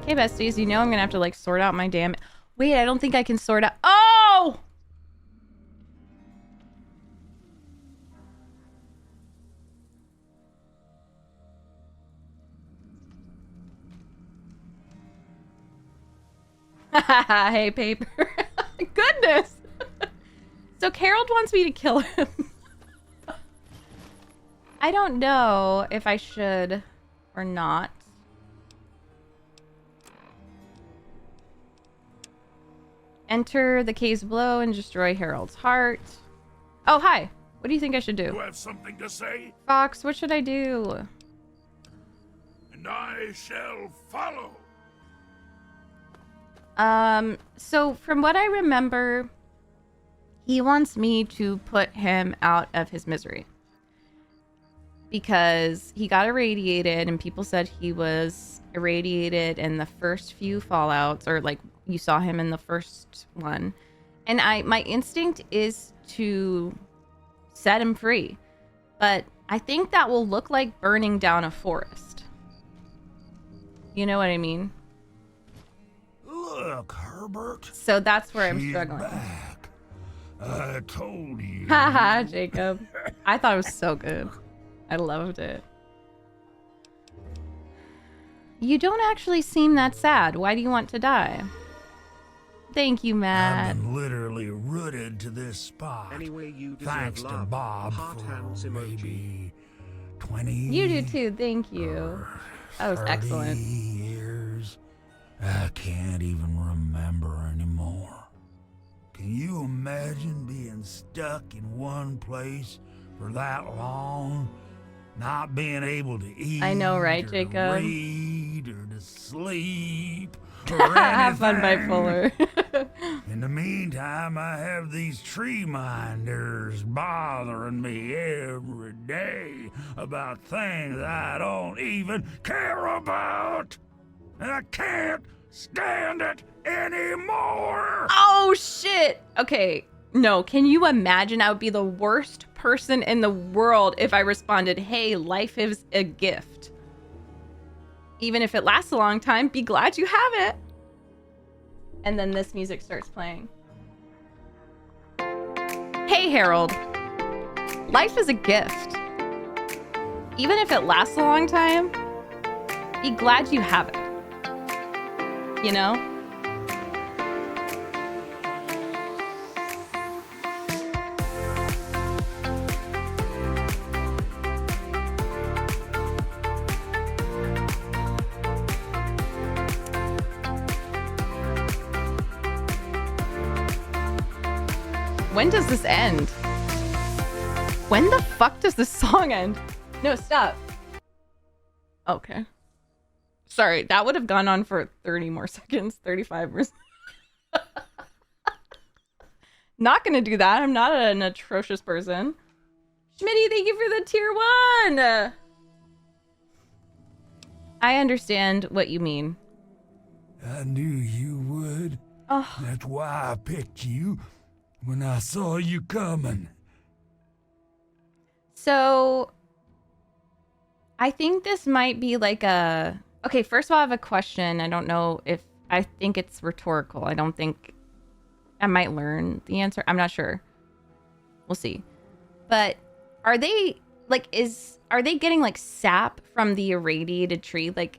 Okay, besties, you know I'm gonna have to like sort out my damn... Wait, I don't think I can sort out... Oh! Hey, paper. Goodness! So Harold wants me to kill him. I don't know if I should or not. Enter the caves below and destroy Harold's heart. Oh, hi. What do you think I should do? You have something to say? Fox, what should I do? And I shall follow. So from what I remember, he wants me to put him out of his misery. Because he got irradiated and people said he was irradiated in the first few Fallouts, or like you saw him in the first one. And my instinct is to set him free. But I think that will look like burning down a forest. You know what I mean? Look, Herbert. So that's where I'm She's struggling. Back. I told you. Haha, Jacob. I thought it was so good. I loved it. You don't actually seem that sad. Why do you want to die? Thank you, Matt. I've been literally rooted to this spot. Anyway, you deserve Thanks to love. Bob Heart hands for emoji. maybe 20. You do too. Thank you. That was 30 excellent. years. I can't even remember anymore. Can you imagine being stuck in one place for that long? Not being able to eat. I know, right, or Jacob? To read or to sleep. Or Have fun, anything. bipolar. In the meantime, I have these tree minders bothering me every day about things I don't even care about. And I can't stand it anymore. Oh, shit. Okay. No, can you imagine? I would be the worst person in the world if I responded, hey, life is a gift. Even if it lasts a long time, be glad you have it. And then this music starts playing. Hey, Harold. Life is a gift. Even if it lasts a long time, be glad you have it. You know? When does this end? When the fuck does this song end? No, stop. Okay. Sorry, that would have gone on for 30 more seconds, 35 more. Not gonna do that. I'm not an atrocious person. Schmitty, thank you for the tier 1. I understand what you mean. I knew you would. Oh. That's why I picked you when I saw you coming. So, I think this might be like a... Okay, first of all, I have a question. I don't know if... I think it's rhetorical. I don't think... I might learn the answer. I'm not sure. We'll see. But are they... Like, are they getting, like, sap from the irradiated tree? Like,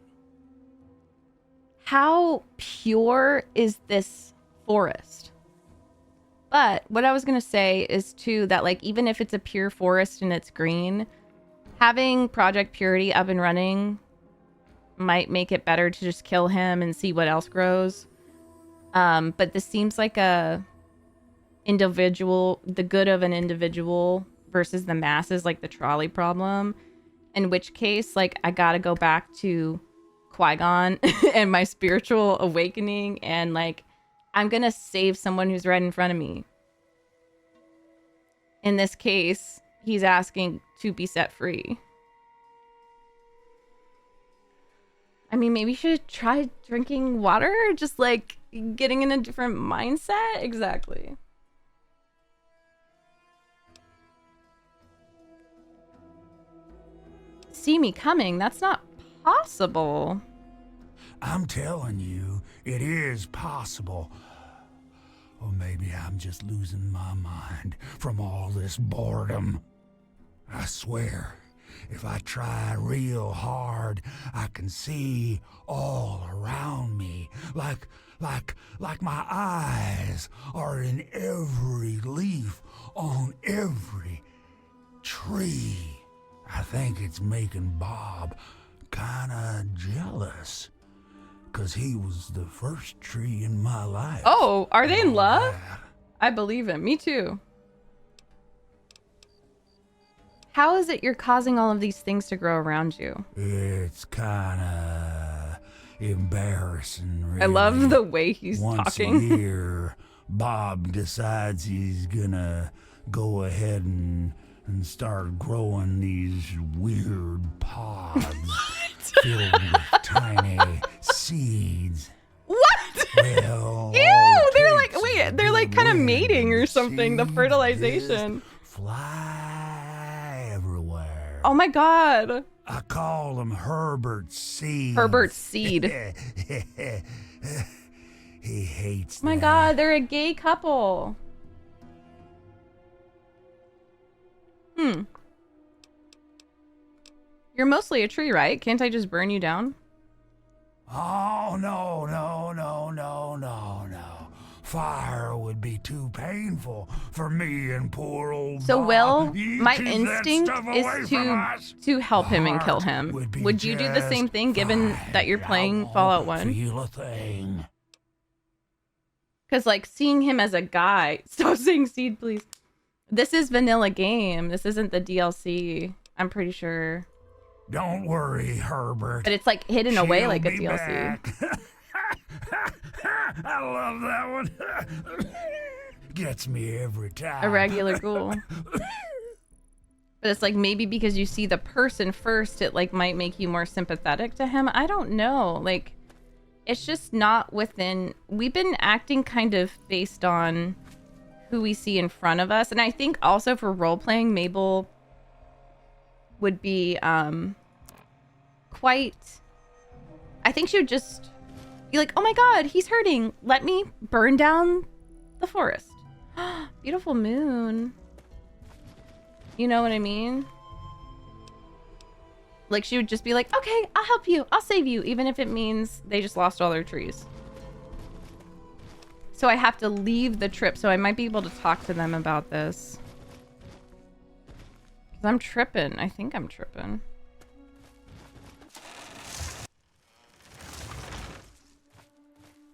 how pure is this forest? But what I was going to say is, too, that, like, even if it's a pure forest and it's green, having Project Purity up and running might make it better to just kill him and see what else grows. But this seems like the good of an individual versus the masses, like the trolley problem. In which case, like, I gotta go back to Qui-Gon and my spiritual awakening, and, like, I'm gonna save someone who's right in front of me. In this case, he's asking to be set free. I mean, maybe you should try drinking water, just like getting in a different mindset. Exactly. See me coming? That's not possible. I'm telling you, it is possible. Or maybe I'm just losing my mind from all this boredom. I swear, if I try real hard, I can see all around me, like my eyes are in every leaf on every tree. I think it's making Bob kinda jealous, 'cause he was the first tree in my life. Oh, are they in love? That. I believe him. Me too. How is it you're causing all of these things to grow around you? It's kinda embarrassing, really. I love the way he's Once talking. a year, Bob decides he's gonna go ahead and start growing these weird pods filled with tiny seeds. What? Well, Ew! They're like, wait, they're like kind of mating or something. The fertilization. Fly everywhere. Oh my god. I call them Herbert's seeds. Herbert's seed. He hates Oh my that. god, they're a gay couple. You're mostly a tree, right? Can't I just burn you down? Oh, no. Fire would be too painful for me and poor old So Bob. Will, You my keep that instinct stuff is away from us. to help him and kill Heart him. would be Would you do the just same thing given fine. that you're I playing won't Fallout 1? feel a thing. Because, like, seeing him as a guy... Stop saying seed, please. This is vanilla game. This isn't the DLC. I'm pretty sure. Don't worry, Herbert. But it's, like, hidden away She'll like a be DLC. back. I love that one. Gets me every time. A regular ghoul. But it's like maybe because you see the person first, it like might make you more sympathetic to him. I don't know. Like, it's just not within... We've been acting kind of based on who we see in front of us. And I think also for role-playing, Mabel would be quite... I think she would just be like, oh my god, he's hurting. Let me burn down the forest. Beautiful moon. You know what I mean? Like, she would just be like, okay, I'll help you. I'll save you. Even if it means they just lost all their trees. So I have to leave the trip. So I might be able to talk to them about this. Because I'm tripping. I think I'm tripping.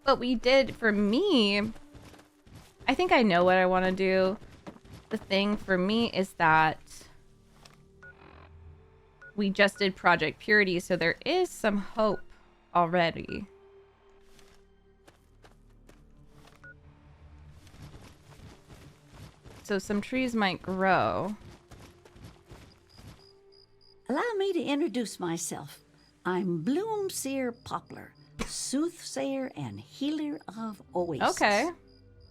But we did, for me, I think I know what I want to do. The thing for me is that we just did Project Purity, so there is some hope already. So some trees might grow. Allow me to introduce myself. I'm Bloomseer Poplar, soothsayer and healer of Oasis. Okay.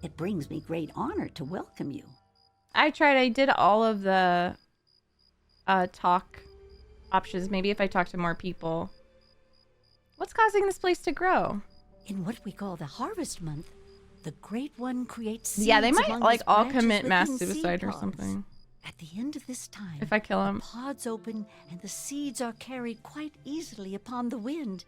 It brings me great honor to welcome you. I did all of the talk options. Maybe if I talk to more people. What's causing this place to grow? In what we call the Harvest Month, the Great One creates seeds Yeah, they might among like his all branches commit mass within seed suicide or pods. something. At the end of this time, If I kill him. pods open and the seeds are carried quite easily upon the wind.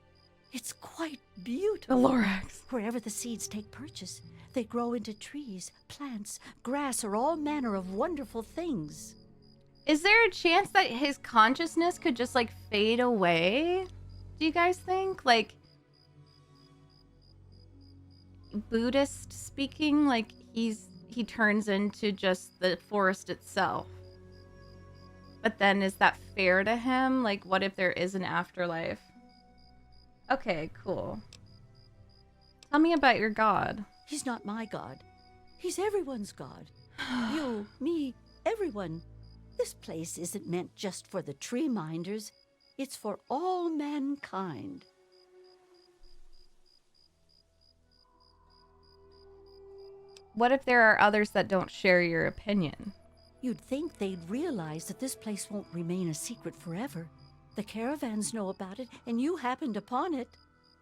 It's quite The beautiful. Lorax. Wherever the seeds take purchase, they grow into trees, plants, grass, or all manner of wonderful things. Is there a chance that his consciousness could just like fade away? Do you guys think? Like, Buddhist speaking, like he turns into just the forest itself. But then is that fair to him? Like, what if there is an afterlife? Okay, cool. Tell me about your god. He's not my god. He's everyone's god. You, me, everyone. This place isn't meant just for the tree minders. It's for all mankind. What if there are others that don't share your opinion? You'd think they'd realize that this place won't remain a secret forever. The caravans know about it, and you happened upon it.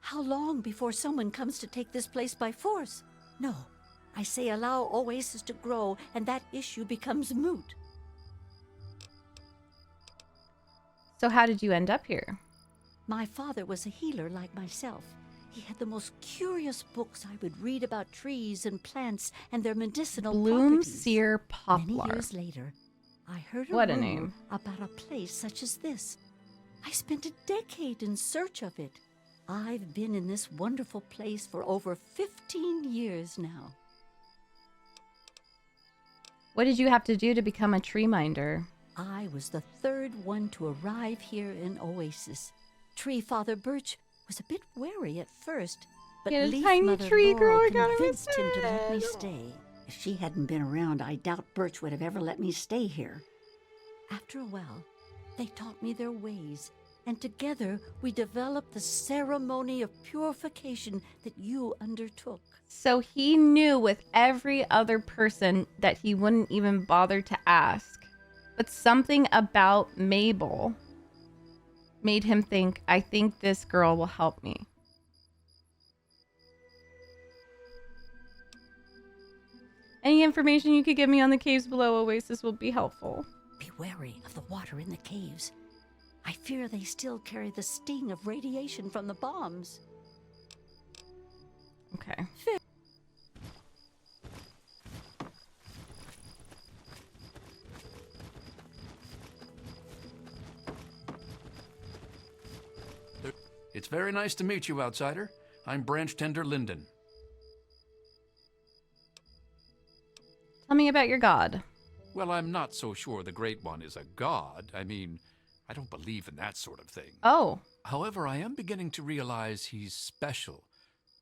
How long before someone comes to take this place by force? No, I say allow Oasis to grow, and that issue becomes moot. So how did you end up here? My father was a healer like myself. He had the most curious books I would read about trees and plants and their medicinal properties. Bloomseer poplar. Many years later, I heard a What a rumor name. about a place such as this. I spent a decade in search of it. I've been in this wonderful place for over 15 years now. What did you have to do to become a tree minder? I was the third one to arrive here in Oasis. Tree Father Birch was a bit wary at first, but He had a Leaf tiny Mother tree Laurel growing out of his convinced him to let me head. stay. If she hadn't been around, I doubt Birch would have ever let me stay here. After a while, they taught me their ways, and together we developed the ceremony of purification that you undertook. So he knew with every other person that he wouldn't even bother to ask. But something about Mabel made him think, I think this girl will help me. Any information you could give me on the caves below Oasis will be helpful. Be wary of the water in the caves. I fear they still carry the sting of radiation from the bombs. Okay. It's very nice to meet you, outsider. I'm Branch Tender Linden. Tell me about your god. Well, I'm not so sure the Great One is a god. I mean, I don't believe in that sort of thing. Oh. However, I am beginning to realize he's special.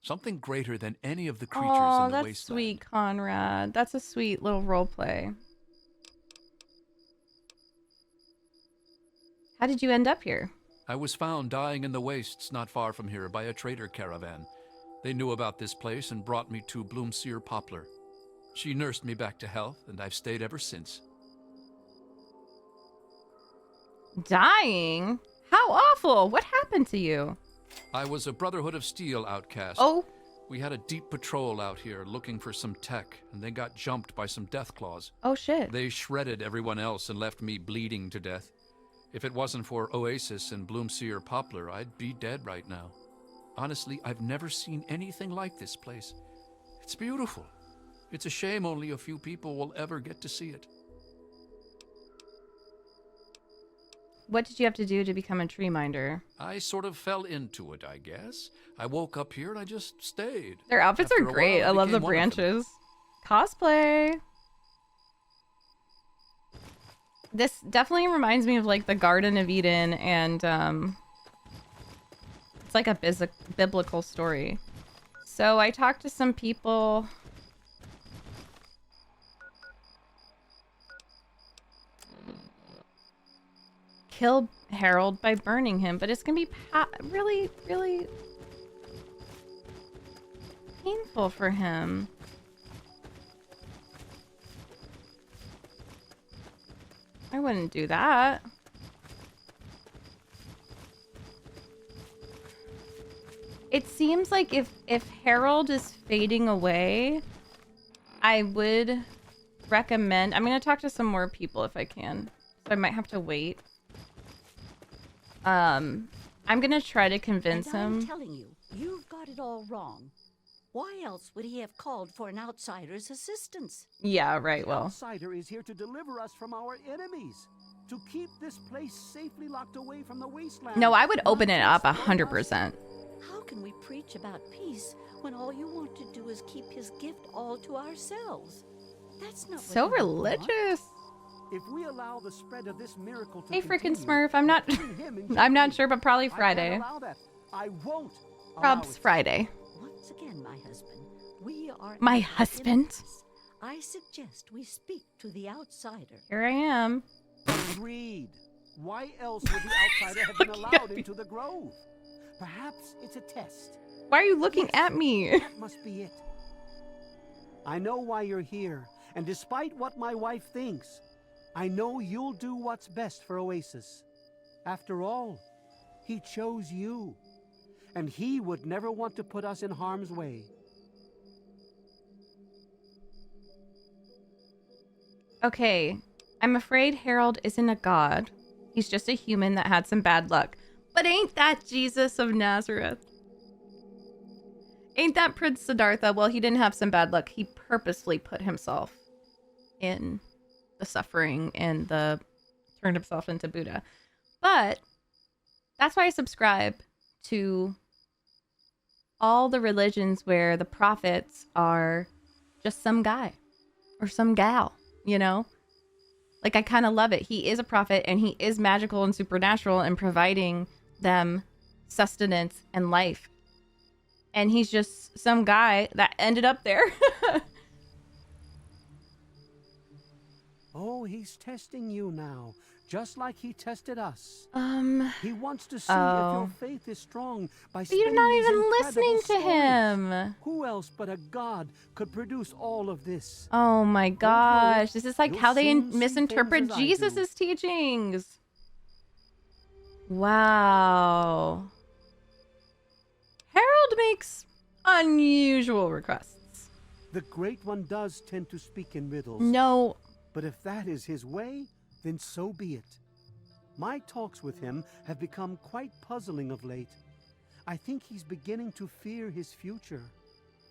Something greater than any of the creatures Oh, in the that's wasteland. sweet, Conrad. That's a sweet little role play. How did you end up here? I was found dying in the wastes not far from here by a trader caravan. They knew about this place and brought me to Bloomseer Poplar. She nursed me back to health, and I've stayed ever since. Dying? How awful! What happened to you? I was a Brotherhood of Steel outcast. Oh, We had a deep patrol out here looking for some tech, and they got jumped by some Deathclaws. oh shit. They shredded everyone else and left me bleeding to death. If it wasn't for Oasis and Bloomseer Poplar, I'd be dead right now. Honestly, I've never seen anything like this place. It's beautiful. It's a shame only a few people will ever get to see it. What did you have to do to become a tree minder? I sort of fell into it, I guess. I woke up here and I just stayed. Their outfits After are a great. while, I love the became one of them. branches. Cosplay. This definitely reminds me of like the Garden of Eden, and it's like a biblical story. So I talked to some people. Kill Harold by burning him, but it's gonna be really, really painful for him. I wouldn't do that. It seems like if Harold is fading away, I would recommend... I'm going to talk to some more people if I can. So I might have to wait. I'm going to try to convince And I'm him. telling you, you've got it all wrong. Why else would he have called for an outsider's assistance? Yeah, right, The well. outsider is here to deliver us from our enemies, to keep this place safely locked away from the wasteland. No, I would open it Not up just for us. 100%. How can we preach about peace when all you want to do is keep his gift all to ourselves? That's not So what we want. religious. If we allow the spread of this miracle to Hey, freaking continue, Smurf. I'm not... between him and I'm not me, sure, but probably I can't Friday. allow that. I won't allow Probs it. Friday. Once again, my husband, we are My at our husband? enemies. I suggest we speak to the outsider. Here I am. Agreed. Why else would the outsider have been Looking at allowed me. into the grove? Perhaps it's a test. Why are you looking Yes, at me? That must be it. I know why you're here, and despite what my wife thinks, I know you'll do what's best for Oasis. After all, he chose you. and he would never want to put us in harm's way. Okay, I'm afraid Harold isn't a god. He's just a human that had some bad luck. But ain't that Jesus of Nazareth? Ain't that Prince Siddhartha? Well, he didn't have some bad luck. He purposely put himself in the suffering and turned himself into Buddha. But that's why I subscribe to all the religions where the prophets are just some guy or some gal, you know? Like, I kind of love it. He is a prophet and he is magical and supernatural and providing them sustenance and life. And he's just some guy that ended up there. Oh, he's testing you now, just like he tested us. He wants to see if your faith is strong by But you're spinning not these even incredible listening to stories. him. Who else but a god could produce all of this? Oh my gosh. This is like You'll how they soon see misinterpret things as I do. Jesus' teachings. Wow. Harold makes unusual requests. The Great One does tend to speak in riddles. No. But if that is his way, then so be it. My talks with him have become quite puzzling of late. I think he's beginning to fear his future.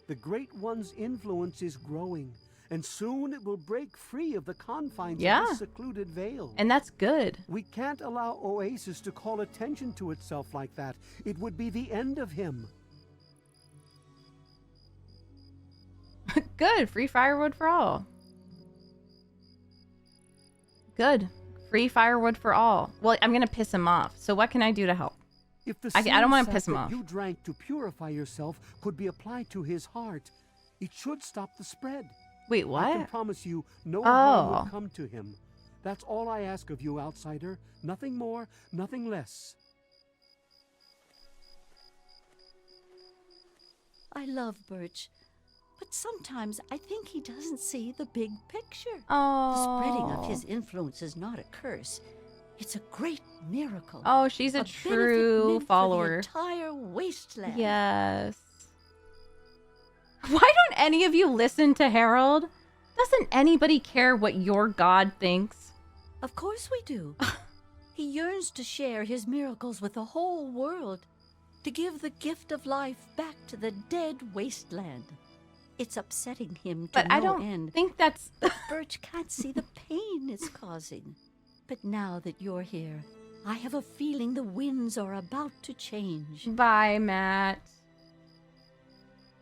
The Great One's influence is growing, and soon it will break free of the confines of this secluded vale. And that's good. We can't allow Oasis to call attention to itself like that. It would be the end of him. Good. Free firewood for all. Good. Free firewood for all. Well, I'm going to piss him off. So what can I do to help? If the I don't want to same piss him sap off. that you drank to purify yourself could be applied to his heart, it should stop the spread. Wait, I can what? promise you no harm Oh. will come to him. That's all I ask of you, outsider. Nothing more, nothing less. I love Birch, but sometimes I think he doesn't see the big picture. Oh. The spreading of his influence is not a curse. It's a great miracle. Oh, she's a benefit true meant for follower. the entire wasteland. Yes. Why don't any of you listen to Harold? Doesn't anybody care what your god thinks? Of course we do. He yearns to share his miracles with the whole world, to give the gift of life back to the dead wasteland. It's upsetting him to But no I don't end. think that's... But Birch can't see the pain it's causing. But now that you're here, I have a feeling the winds are about to change. Bye, Matt.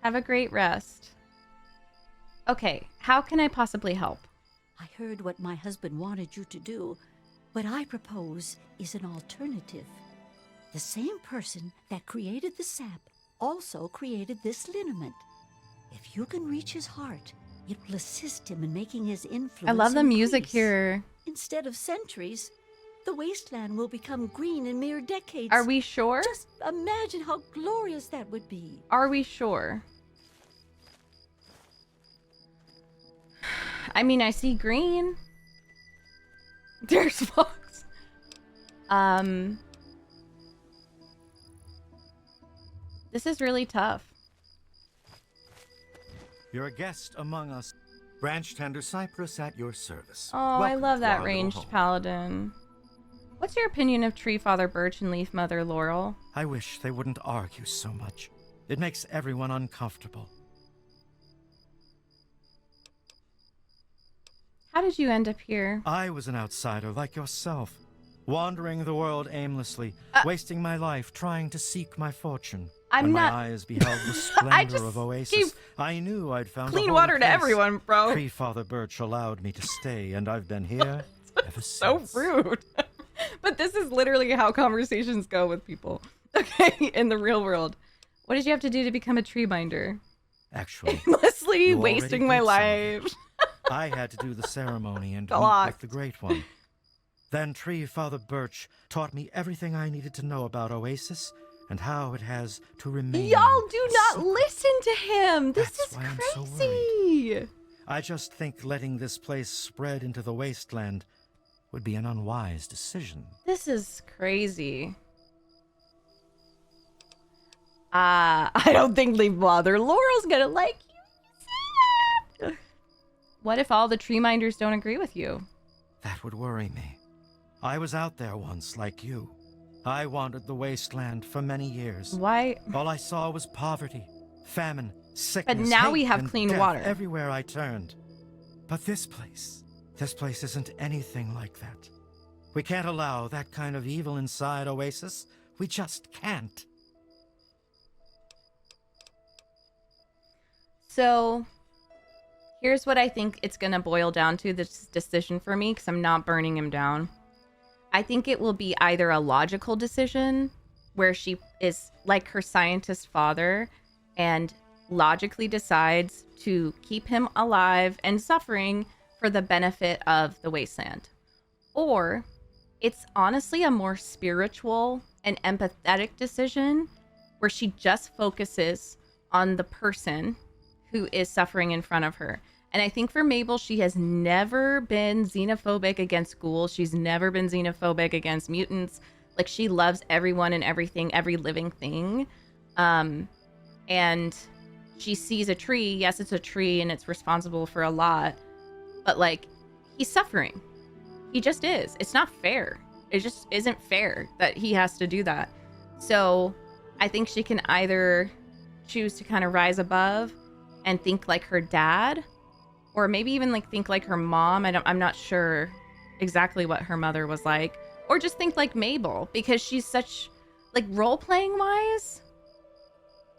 Have a great rest. Okay, how can I possibly help? I heard what my husband wanted you to do. What I propose is an alternative. The same person that created the sap also created this liniment. If you can reach his heart, it will assist him in making his influence I love the music increase. here. Instead of centuries, the wasteland will become green in mere decades. Are we sure? Just imagine how glorious that would be. Are we sure? I mean, I see green. There's fox. This is really tough. You're a guest among us. Branch Tender Cypress at your service. Oh, I Welcome love to that our little ranged home. paladin. What's your opinion of Tree Father Birch and Leaf Mother Laurel? I wish they wouldn't argue so much. It makes everyone uncomfortable. How did you end up here? I was an outsider like yourself, wandering the world aimlessly, wasting my life trying to seek my fortune. I'm when not- my eyes beheld the splendor of Oasis, gave I knew I'd found a Clean holy water to place. everyone, bro. Tree Father Birch allowed me to stay, and I've been here ever So since. rude. But this is literally how conversations go with people. Okay, in the real world. What did you have to do to become a tree binder? Actually, Aimlessly You already wasting my did some of it. life. I had to do the ceremony and meet Blocked. with the Great One. Then Tree Father Birch taught me everything I needed to know about Oasis and how it has to remain. Y'all do not secret. listen to him. This That's is why I'm so crazy. I just think letting this place spread into the wasteland would be an unwise decision. This is crazy. I don't think Mother Laurel's gonna like you. What if all the tree minders don't agree with you? That would worry me. I was out there once, like you. I wandered the wasteland for many years. Why? All I saw was poverty, famine, sickness, But now we hate, have and clean death water. everywhere I turned. But this place isn't anything like that. We can't allow that kind of evil inside Oasis. We just can't. So, here's what I think it's going to boil down to, this decision for me, because I'm not burning him down. I think it will be either a logical decision, where she is like her scientist father, and logically decides to keep him alive and suffering for the benefit of the wasteland. Or, it's honestly a more spiritual and empathetic decision, where she just focuses on the person who is suffering in front of her. And I think for Mabel, she has never been xenophobic against ghouls. She's never been xenophobic against mutants. Like, she loves everyone and everything, every living thing. And she sees a tree. Yes, it's a tree and it's responsible for a lot. But, like, he's suffering. He just is. It's not fair. It just isn't fair that he has to do that. So I think she can either choose to kind of rise above and think like her dad, or maybe even like think like her mom. I'm not sure exactly what her mother was like, or just think like Mabel, because she's such, like, role playing wise,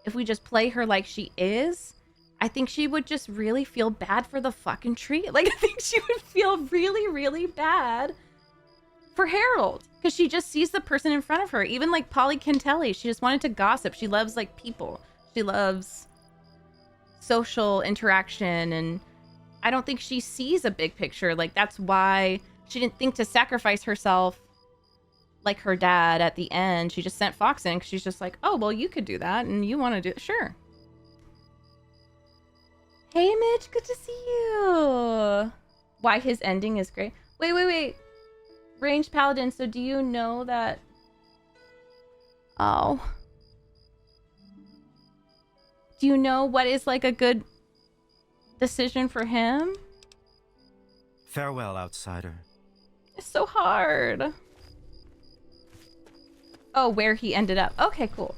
if we just play her like she is, I think she would just really feel bad for the fucking tree. Like, I think she would feel really, really bad for Harold, because she just sees the person in front of her. Even like Polly Cantelli, she just wanted to gossip. She loves like people. She loves social interaction, and I don't think she sees a big picture. Like, that's why she didn't think to sacrifice herself like her dad at the end. She just sent Fox in because she's just like, oh, well, you could do that and you want to do it. Sure. Hey, Mitch, good to see you. Why his ending is great. Wait. Ranged Paladin, so do you know that... Oh. Do you know what is, like, a good decision for him? Farewell, outsider. It's so hard. Oh, where he ended up. Okay, cool.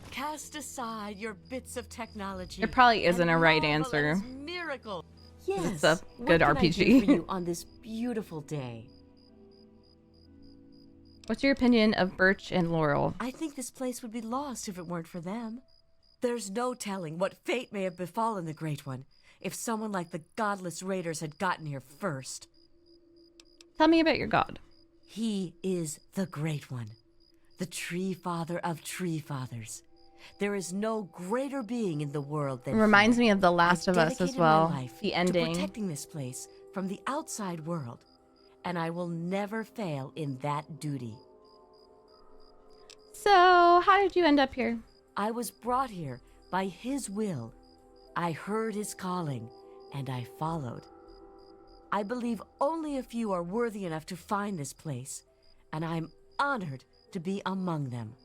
Cast aside your bits of technology. There probably isn't and a right marvel at answer. its miracle. Yes. It's a good what can I RPG. do for you on this beautiful day? What's your opinion of Birch and Laurel? I think this place would be lost if it weren't for them. There's no telling what fate may have befallen the Great One if someone like the godless raiders had gotten here first. Tell me about your god. He is the Great One, the Tree Father of Tree Fathers. There is no greater being in the world than Reminds he. me of The Last I've of Us as dedicated my well. life The to ending. protecting this place from the outside world, and I will never fail in that duty. So, how did you end up here? I was brought here by his will. I heard his calling, and I followed. I believe only a few are worthy enough to find this place, and I'm honored to be among them.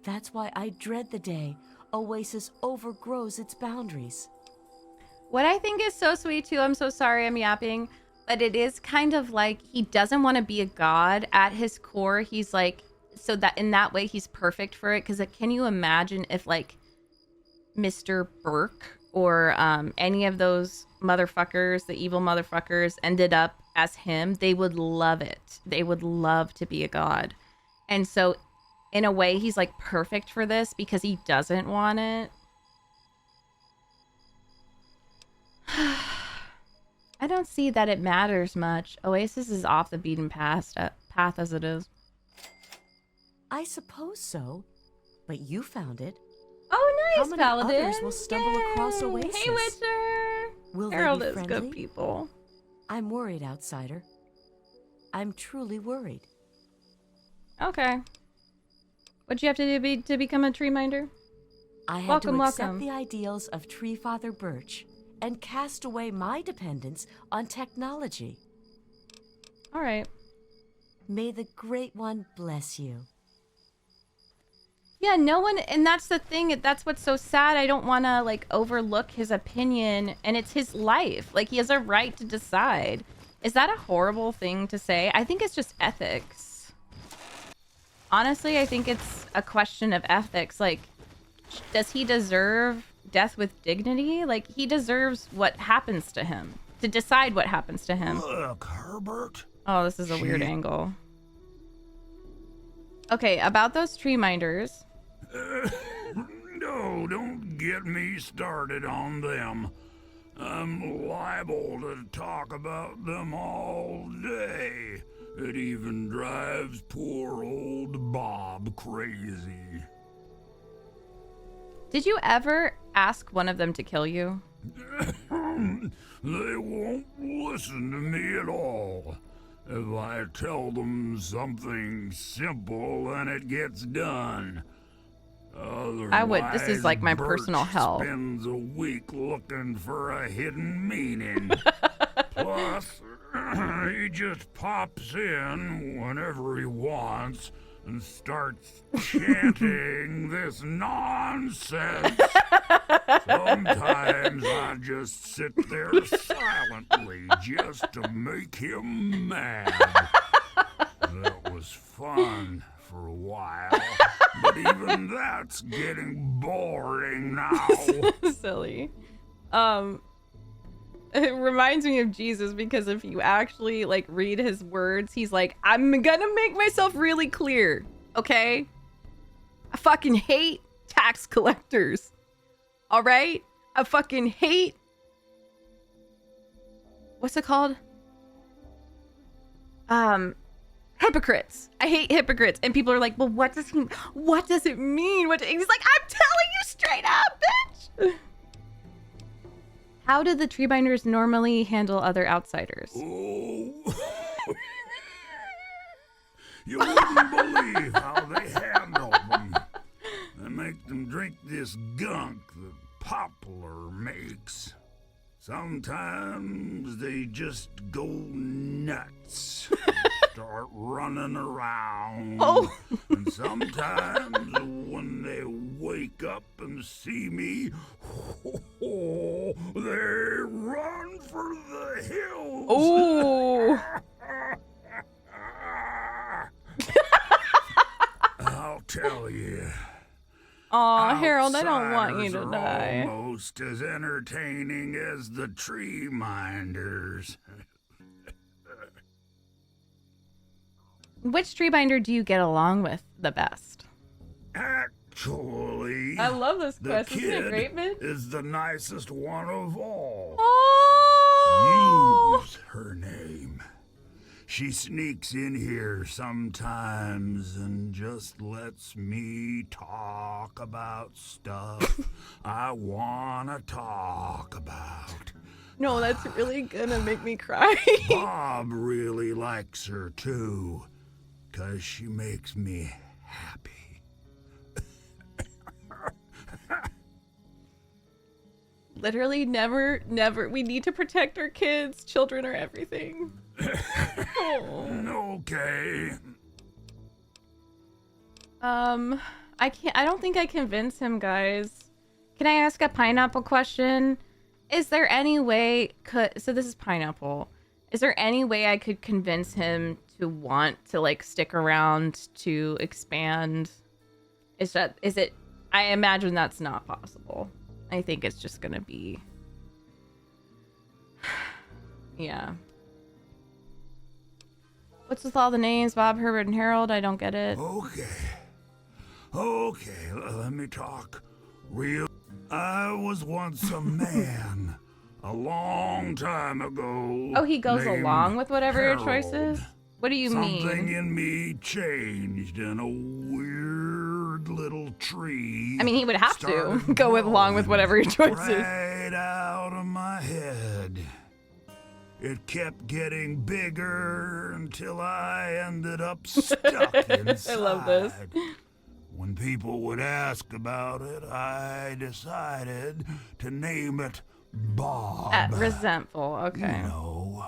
That's why I dread the day Oasis overgrows its boundaries. What I think is so sweet too, I'm so sorry I'm yapping, but it is kind of like he doesn't want to be a god. At his core, he's like, so that in that way he's perfect for it. Because can you imagine if like Mr. Burke or any of those motherfuckers, the evil motherfuckers, ended up as him? They would love it. They would love to be a god. And so in a way, he's like perfect for this because he doesn't want it. I don't see that it matters much. Oasis is off the beaten path as it is. I suppose so, but you found it. Oh, nice, How many Paladin. others will stumble across Yay. Oasis? Hey, Witcher. Will Harold they be is friendly? good people. I'm worried, outsider. I'm truly worried. Okay. What'd you have to do to become a tree minder? I had Welcome, to accept welcome. the ideals of Tree Father Birch and cast away my dependence on technology. All right. May the Great One bless you. Yeah, no one, and that's the thing. That's what's so sad. I don't want to like overlook his opinion, and it's his life. Like he has a right to decide. Is that a horrible thing to say? I think it's just ethics. Honestly, I think it's a question of ethics. Like, does he deserve death with dignity? Like, he deserves what happens to him, to decide what happens to him. Look, Herbert. Oh, this is a weird angle. Okay, about those tree minders. No, don't get me started on them. I'm liable to talk about them all day. It even drives poor old Bob crazy. Did you ever ask one of them to kill you? They won't listen to me at all. If I tell them something simple, then it gets done. I would. This is like my Birch personal hell. Spends a week looking for a hidden meaning. Plus, he just pops in whenever he wants and starts chanting this nonsense. Sometimes I just sit there silently just to make him mad. That was fun for a while, but even that's getting boring now. Silly. It reminds me of Jesus because if you actually like read his words, he's like, I'm gonna make myself really clear, okay? I fucking hate tax collectors. All right? I fucking hate. What's it called? Hypocrites. I hate hypocrites. And people are like, well, what does it mean? And he's like, I'm telling you straight up, bitch. How do the treebinders normally handle other outsiders? Oh. You wouldn't believe how they handle them. They make them drink this gunk that Poplar makes. Sometimes they just go nuts. Start running around. Oh. And sometimes when they wake up and see me, they run for the hills. Oh. I'll tell you. Aw, Harold, I don't want you to Outsiders are die. almost as entertaining as the tree minders. Which treebinder do you get along with the best? Actually, I love this the quest. Isn't it kid great, man? is the nicest one of all. Oh! Use her name. She sneaks in here sometimes and just lets me talk about stuff I wanna talk about. No, that's really gonna make me cry. Bob really likes her too, 'cause she makes me happy. Literally never. We need to protect our kids. Children are everything. Oh. Okay. I don't think I convince him, guys. Can I ask a pineapple question? Is there any way so this is pineapple. Is there any way I could convince him to want to like stick around to expand? I imagine that's not possible. I think it's just gonna be yeah. What's with all the names, Bob, Herbert, and Harold? I don't get it. Okay, let me talk real. I was once a man a long time ago. Oh, he goes named along with whatever your choice Harold. is? What do you Something mean? in me changed and a weird little tree. I mean, he would have to started go along with whatever your choice is. right out of my head. It kept getting bigger until I ended up stuck inside. I love this. When people would ask about it, I decided to name it Bob. Resentful, okay. You know,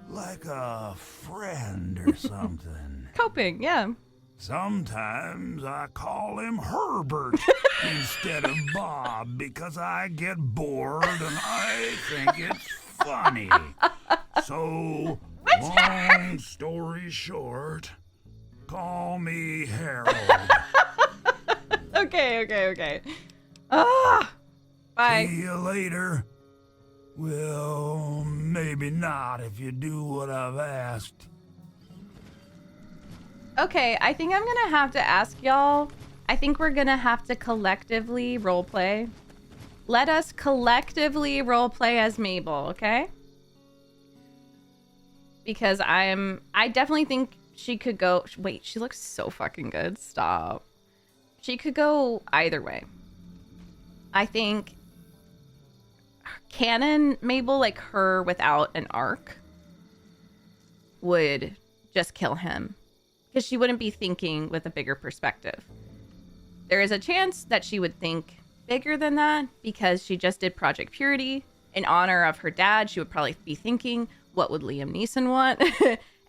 like a friend or something. Coping, yeah. Sometimes I call him Herbert instead of Bob because I get bored and I think it's funny. So, long story short, call me Harold. Okay. Ah, bye. See you later. Well, maybe not if you do what I've asked. Okay, I think I'm gonna have to ask y'all. I think we're gonna have to collectively roleplay. Let us collectively roleplay as Mabel, okay? Because I definitely think she could go. Wait, she looks so fucking good. Stop. She could go either way. I think canon Mabel, like her without an arc, would just kill him. Because she wouldn't be thinking with a bigger perspective. There is a chance that she would think bigger than that because she just did Project Purity. In honor of her dad, she would probably be thinking, what would Liam Neeson want?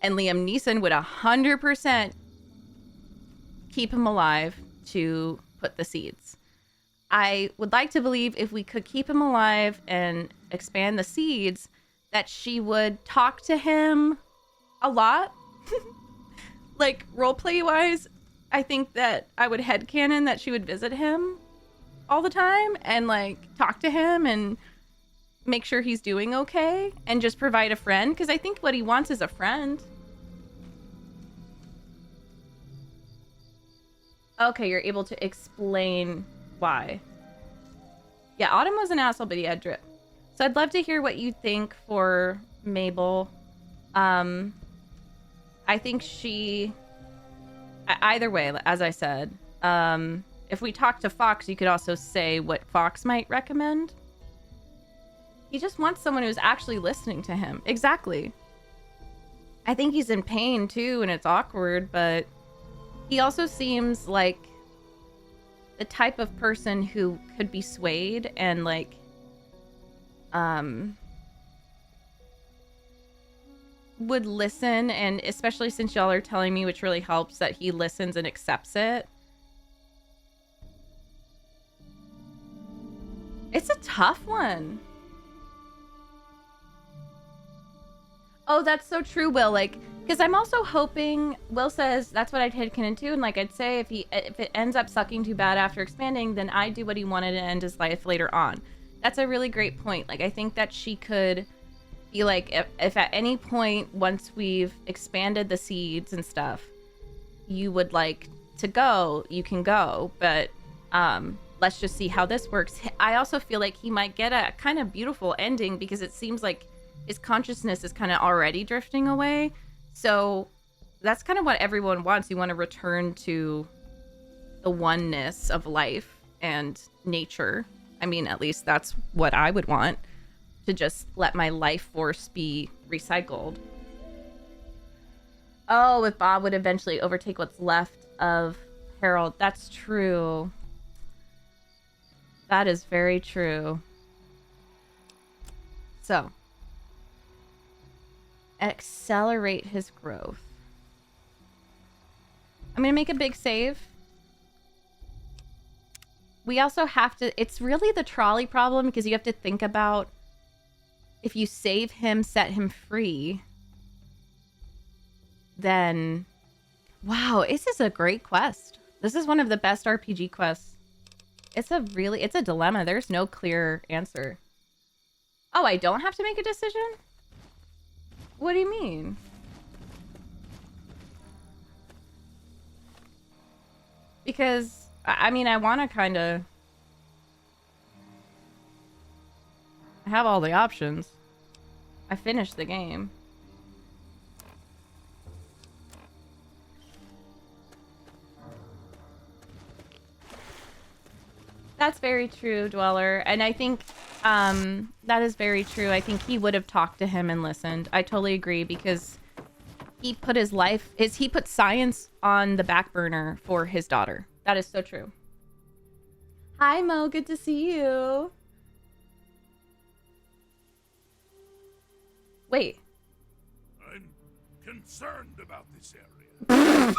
And Liam Neeson would 100% keep him alive to put the seeds. I would like to believe if we could keep him alive and expand the seeds, that she would talk to him a lot. Like, roleplay-wise, I think that I would headcanon that she would visit him all the time and, like, talk to him and make sure he's doing okay and just provide a friend. Because I think what he wants is a friend. Okay, you're able to explain why. Yeah, Autumn was an asshole, but he had drip. So I'd love to hear what you think for Mabel. I think she... Either way, as I said, if we talk to Fox, you could also say what Fox might recommend. He just wants someone who's actually listening to him. Exactly. I think he's in pain too, and it's awkward, but he also seems like the type of person who could be swayed and like, would listen, and especially since y'all are telling me, which really helps, that he listens and accepts it. It's a tough one. Oh, that's so true, Will. Like, because I'm also hoping, Will says that's what I'd headcanon too, and like I'd say if it ends up sucking too bad after expanding, then I'd do what he wanted to end his life later on. That's a really great point. Like, I think that she could be like, if at any point once we've expanded the seeds and stuff, you would like to go, you can go, but let's just see how this works. I also feel like he might get a kind of beautiful ending because it seems like his consciousness is kind of already drifting away. So that's kind of what everyone wants. You want to return to the oneness of life and nature. I mean, at least that's what I would want, to just let my life force be recycled. Oh, if Bob would eventually overtake what's left of Harold. That's true. That is very true. So, accelerate his growth. I'm going to make a big save. We also have to... It's really the trolley problem because you have to think about if you save him, set him free, then... Wow, this is a great quest. This is one of the best RPG quests. It's a dilemma. There's no clear answer. Oh, I don't have to make a decision? What do you mean? Because, I mean, I want to kind of... I have all the options. I finished the game. That's very true, Dweller. And I think that is very true. I think he would have talked to him and listened. I totally agree because he put his life... He put science on the back burner for his daughter. That is so true. Hi, Mo. Good to see you. Wait. I'm concerned about this area.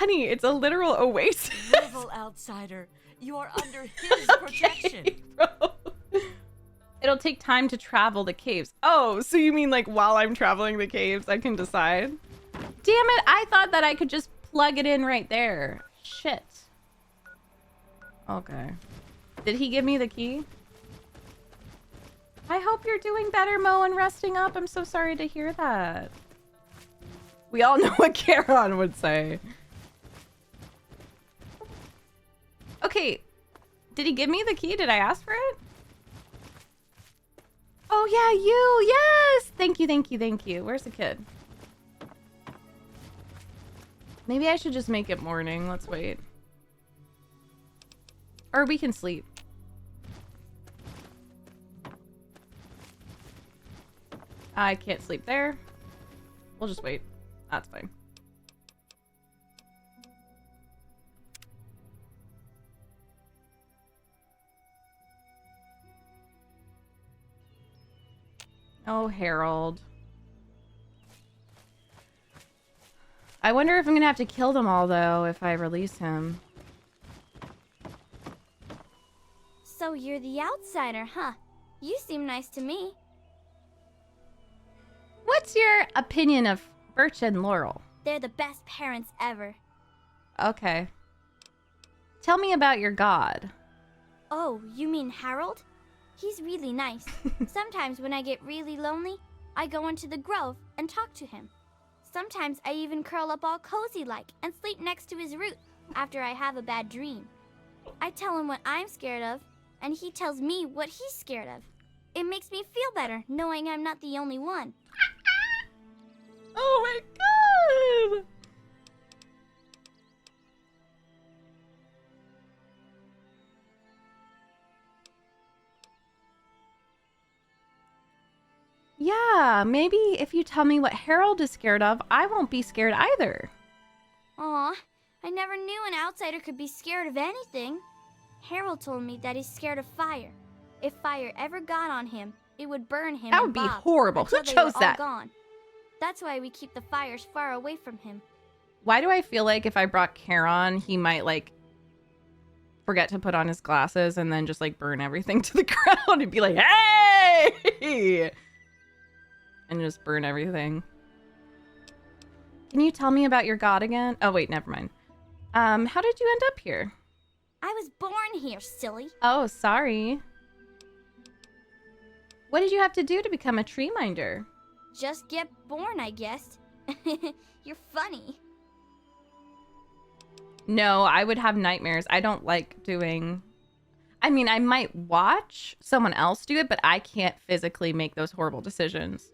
Honey, it's a literal oasis. Little outsider, you are under his protection. Bro. It'll take time to travel the caves. Oh, so you mean like while I'm traveling the caves, I can decide? Damn it, I thought that I could just plug it in right there. Shit. Okay. Did he give me the key? I hope you're doing better, Mo, and resting up. I'm so sorry to hear that. We all know what Charon would say. Okay. Did he give me the key? Did I ask for it? Oh, yeah, you. Yes. Thank you, thank you, thank you. Where's the kid? Maybe I should just make it morning. Let's wait. Or we can sleep. I can't sleep there. We'll just wait. That's fine. Oh, Harold. I wonder if I'm gonna have to kill them all, though, if I release him. So you're the outsider, huh? You seem nice to me. What's your opinion of Birch and Laurel? They're the best parents ever. Okay. Tell me about your god. Oh, you mean Harold? He's really nice. Sometimes when I get really lonely, I go into the grove and talk to him. Sometimes I even curl up all cozy-like and sleep next to his root after I have a bad dream. I tell him what I'm scared of, and he tells me what he's scared of. It makes me feel better knowing I'm not the only one. Oh my god! Yeah, maybe if you tell me what Harold is scared of, I won't be scared either. Aw, I never knew an outsider could be scared of anything. Harold told me that he's scared of fire. If fire ever got on him, it would burn him. That would be horrible. Who chose that? Gone. That's why we keep the fires far away from him. Why do I feel like if I brought Charon, he might like forget to put on his glasses and then just like burn everything to the ground and be like, hey! And just burn everything. Can you tell me about your god again? Oh, wait, never mind. How did you end up here? I was born here, silly. Oh, sorry. What did you have to do to become a tree minder? Just get born, I guess. You're funny. No, I would have nightmares. I don't like doing... I mean, I might watch someone else do it, but I can't physically make those horrible decisions.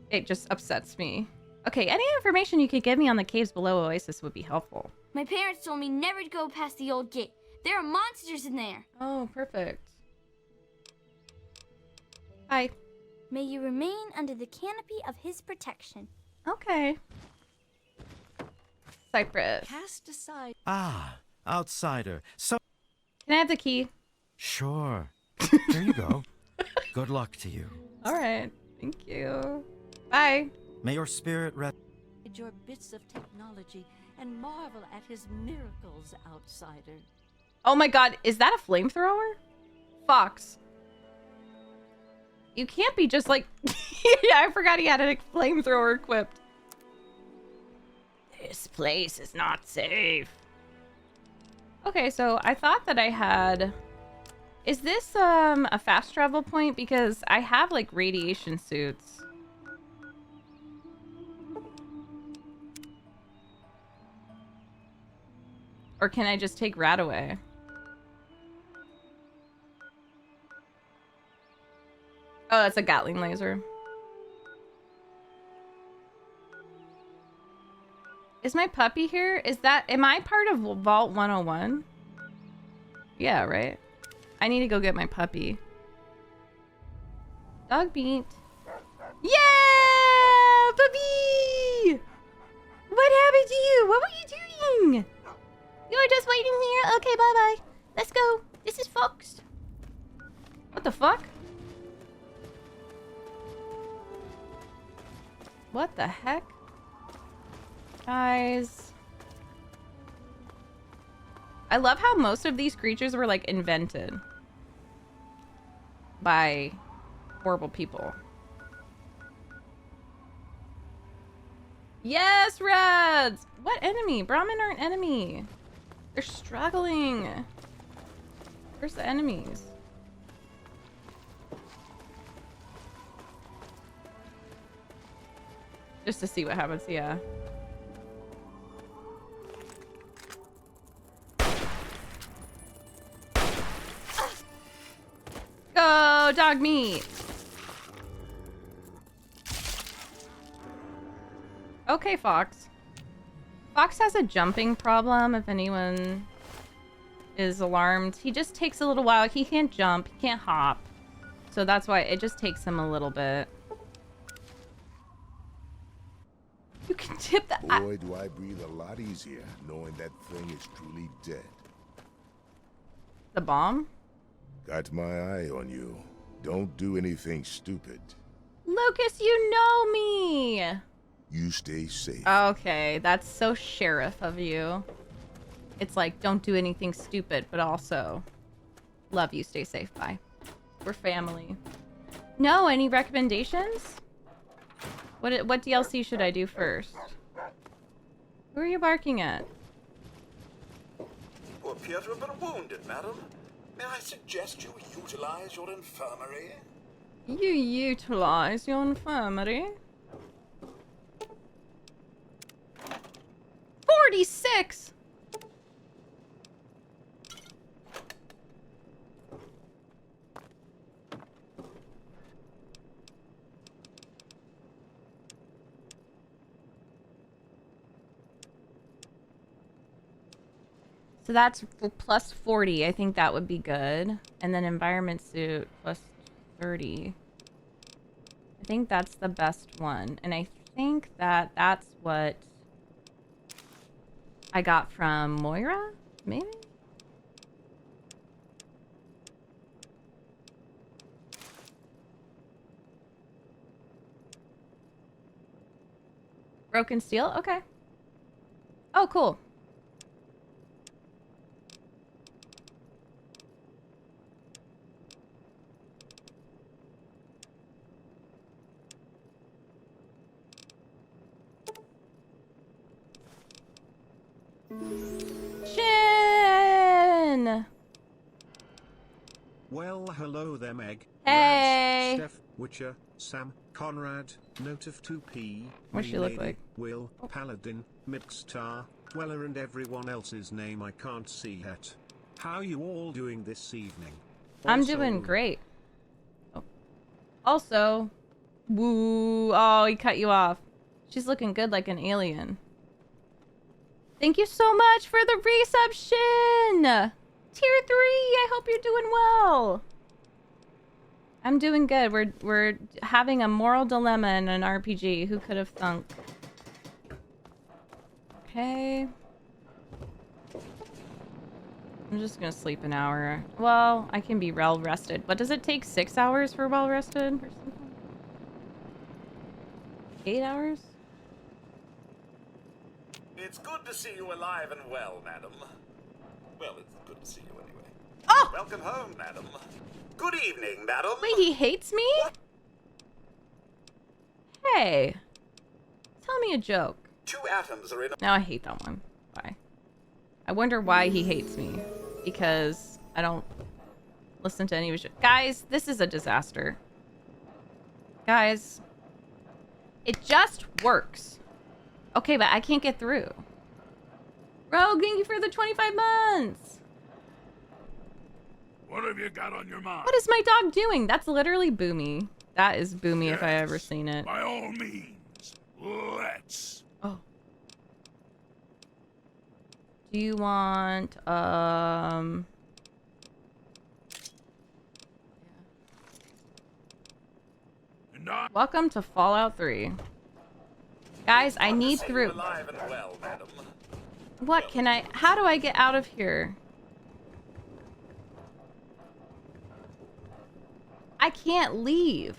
It just upsets me. Okay, any information you could give me on the caves below Oasis would be helpful. My parents told me never to go past the old gate. There are monsters in there. Oh, perfect. Hi. May you remain under the canopy of his protection. Okay. Cypress. Cast aside. Ah, outsider. So, Can I have the key? sure. Here you go. Good luck to you. All right. Thank you. Bye. May your spirit rest. Your bits of technology and marvel at his miracles, outsider. Oh my god, is that a flamethrower? Fox. You can't be just like... Yeah, I forgot he had a flamethrower equipped. This place is not safe. Okay, so I thought that I had... Is this a fast travel point? Because I have like radiation suits. Or can I just take Rat away? Oh, that's a Gatling laser. Is my puppy here? Is that... Am I part of Vault 101? Yeah, right? I need to go get my puppy. Dog beat. Yeah! Puppy! What happened to you? What were you doing? You were just waiting here? Okay, bye-bye. Let's go. This is Fox. What the fuck? What the heck? Guys. I love how most of these creatures were like invented by horrible people. Yes, Reds! What enemy? Brahmin aren't enemy. They're struggling. Where's the enemies? Just to see what happens, yeah. Go, dog meat! Okay, Fox. Fox has a jumping problem, if anyone is alarmed. He just takes a little while. He can't jump, he can't hop. So that's why it just takes him a little bit. You can tip that. Boy, do I breathe a lot easier knowing that thing is truly dead. The bomb? Got my eye on you. Don't do anything stupid. Lucas, you know me! You stay safe. Okay, that's so sheriff of you. It's like, don't do anything stupid, but also love you, stay safe, bye. We're family. No, any recommendations? What DLC should I do first? Who are you barking at? You appear to have been wounded, madam. May I suggest you utilize your infirmary? You utilize your infirmary? 46! So that's plus 40. I think that would be good. And then environment suit plus 30. I think that's the best one. And I think that that's what I got from Moira, maybe? Broken steel? Okay. Oh, cool. Shin! Well, hello there, Meg. Hey! Rad, Steph, Witcher, Sam, Conrad, Note of 2P, What's she look Lady, like? Will, Paladin, Mixstar, Weller, and everyone else's name I can't see yet. How you all doing this evening? I'm Also, doing great. Oh. Also, woo. Oh, he cut you off. She's looking good like an alien. Thank you so much for the reception! Tier 3! I hope you're doing well! I'm doing good. We're having a moral dilemma in an RPG. Who could have thunk? Okay. I'm just gonna sleep an hour. Well, I can be well rested. But does it take 6 hours for well rested or something? 8 hours? It's good to see you alive and well, madam. Well, it's good to see you anyway. Oh! Welcome home, madam. Good evening, madam. Wait, he hates me? What? Hey. Tell me a joke. 2 atoms are in a... Now I hate that one. Why? I wonder why he hates me. Because I don't listen to any of his shit. Guys, this is a disaster. Guys. It just works. Okay, but I can't get through. Rogue, thank you for the 25 months. What have you got on your mind? What is my dog doing? That's literally Boomy. That is Boomy if I ever seen it. By all means, let's. Oh. Do you want, Welcome to Fallout 3. Guys, I need through. Alive and well, madam. What can I... How do I get out of here? I can't leave.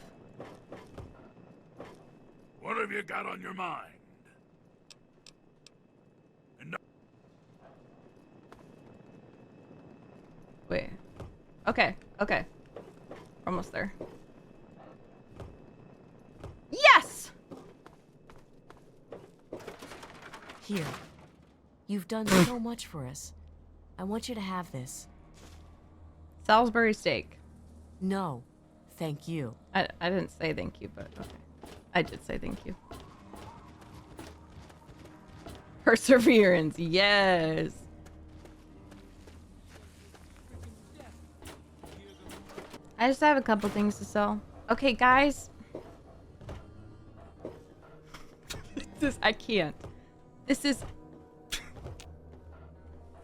What have you got on your mind? Okay, okay. Almost there. Yes! Here. You've done so much for us. I want you to have this. Salisbury steak. No, thank you. I didn't say thank you, but okay. I did say thank you. Perseverance, yes. I just have a couple things to sell. Okay, guys. I can't. This is... Did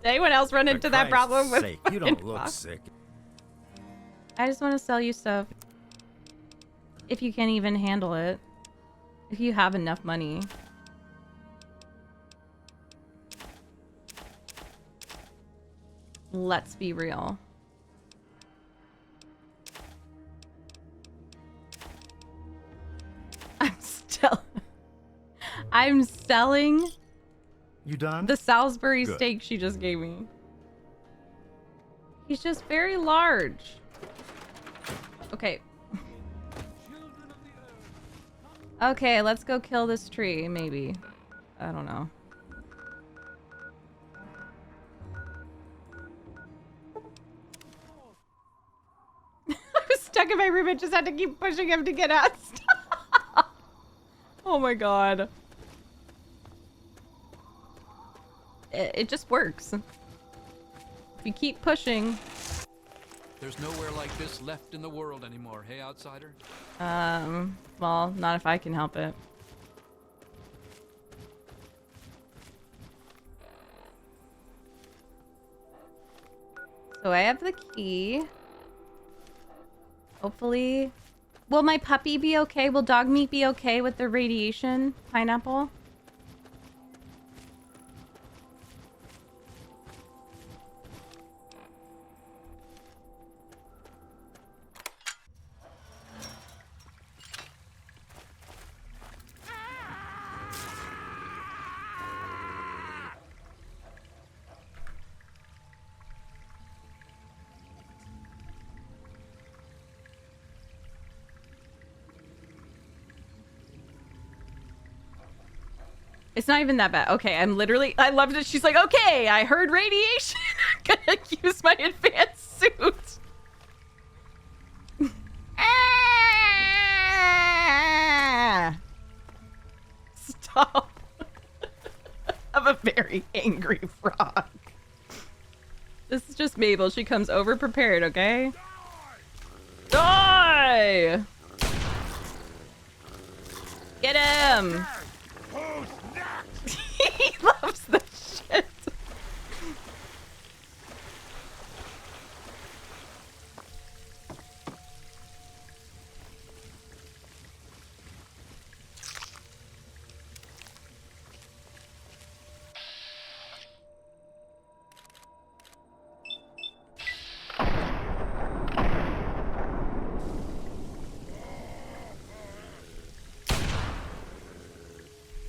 anyone else run into that problem with sake, you don't look sick. I just want to sell you stuff. If you can even handle it. If you have enough money. Let's be real. I'm selling You done? the Salisbury Good. steak she just gave me. He's just very large. Okay. Okay, let's go kill this tree, maybe. I don't know. I was stuck in my room and just had to keep pushing him to get out. Stop. Oh my god. It just works. If you keep pushing. There's nowhere like this left in the world anymore, hey, outsider? Well, not if I can help it. So I have the key. Hopefully. Will my puppy be okay? Will dog meat be okay with the radiation? Pineapple? It's not even that bad. Okay, I loved it. She's like, okay, I heard radiation. I'm gonna use my advanced suit. Stop. I'm a very angry frog. This is just Mabel. She comes over prepared, okay? Die! Get him! He loves the shit.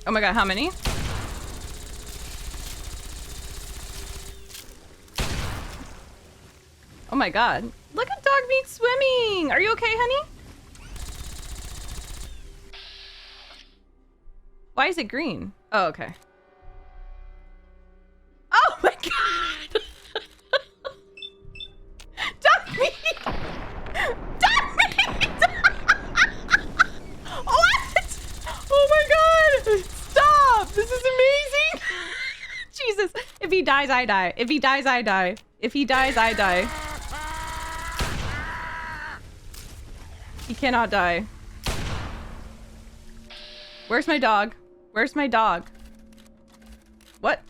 Oh my god, how many? Oh my god. Look at dog meat swimming! Are you okay, honey? Why is it green? Oh, okay. Oh my god! Dog meat! Dog meat! What? Oh my god! Stop! This is amazing! Jesus. If he dies, I die. If he dies, I die. If he dies, I die. He cannot die. Where's my dog? Where's my dog? What?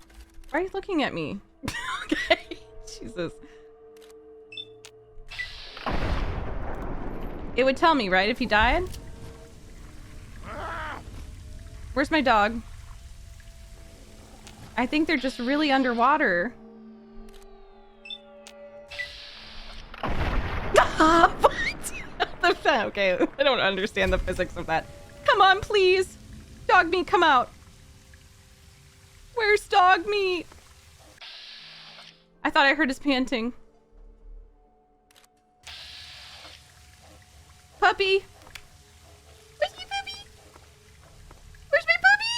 Why are you looking at me? Okay. Jesus. It would tell me, right, if he died? Where's my dog? I think they're just really underwater. What? Okay, I don't understand the physics of that. Come on, please. Dog meat, come out. Where's dog meat? I thought I heard his panting. Puppy! Where's my puppy? Where's my puppy?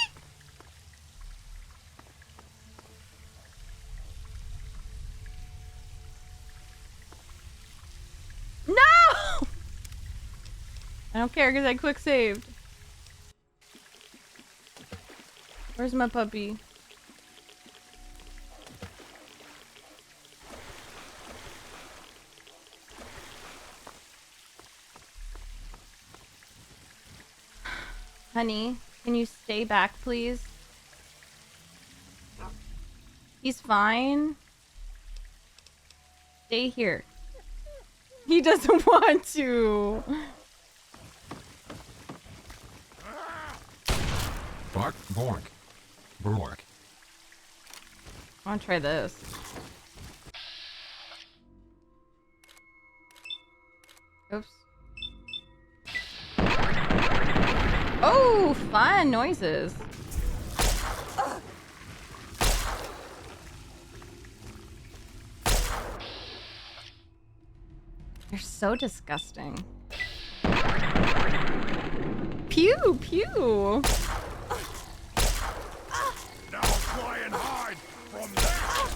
No! I don't care because I quick saved. Where's my puppy? Honey, can you stay back, please? He's fine. Stay here. He doesn't want to. Bark, bork, bork. I want to try this. Oops. Oh, fun noises. You're so disgusting. Pew, pew. Now try and hide from that!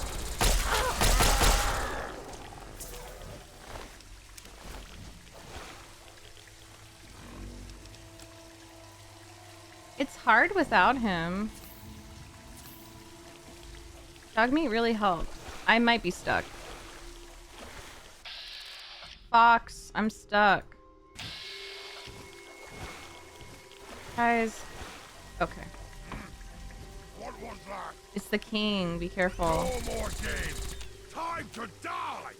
It's hard without him. Dog meat really helps. I might be stuck. Fox, I'm stuck. Guys. Okay. What was that? It's the king. Be careful. No more games! Time to die!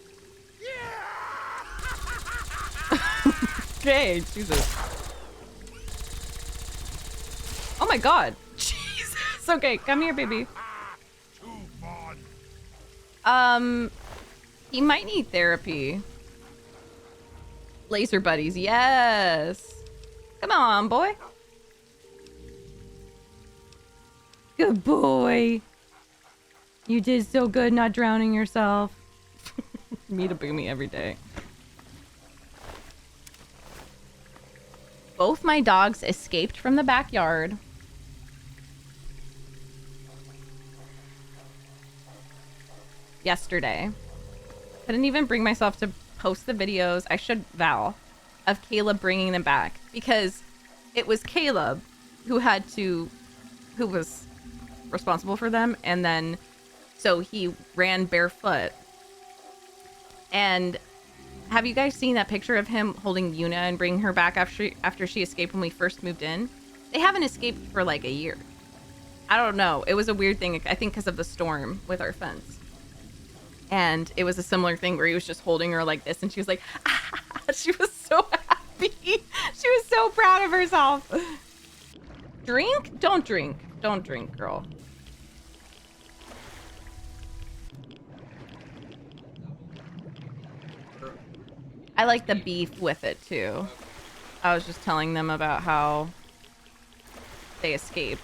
Okay, Jesus. Oh my god. Jesus. Okay, come here, baby. Too fun! He might need therapy. Laser buddies, yes. Come on, boy. Good boy. You did so good not drowning yourself. Me to Boomy every day. Both my dogs escaped from the backyard. Yesterday. Couldn't even bring myself to post the videos. I should, Val, of Caleb bringing them back, because it was Caleb who was responsible for them, and then so he ran barefoot. And have you guys seen that picture of him holding Yuna and bringing her back after she escaped when we first moved in? They haven't escaped for like a year. I don't know. It was a weird thing, I think because of the storm with our fence. And it was a similar thing where he was just holding her like this, and she was like, ah! She was so happy. She was so proud of herself. Drink? Don't drink. Don't drink, girl. I like the beef with it too. I was just telling them about how they escaped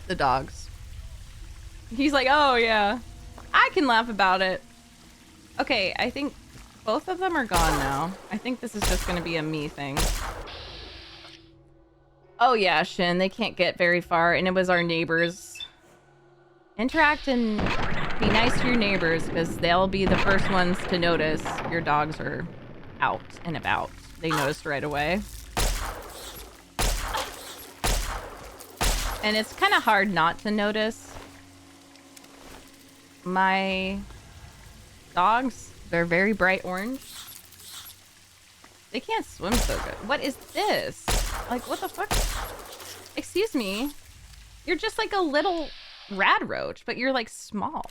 the dogs. He's like, oh yeah, I can laugh about it. Okay, I think both of them are gone now. I think this is just gonna be a me thing. Oh yeah, Shin, they can't get very far, and it was our neighbors. Interact and be nice to your neighbors, because they'll be the first ones to notice your dogs are out and about. They noticed right away. And it's kind of hard not to notice. My dogs, they're very bright orange. They can't swim so good. What is this? Like, what the fuck? Excuse me. You're just like a little rad roach, but you're like small.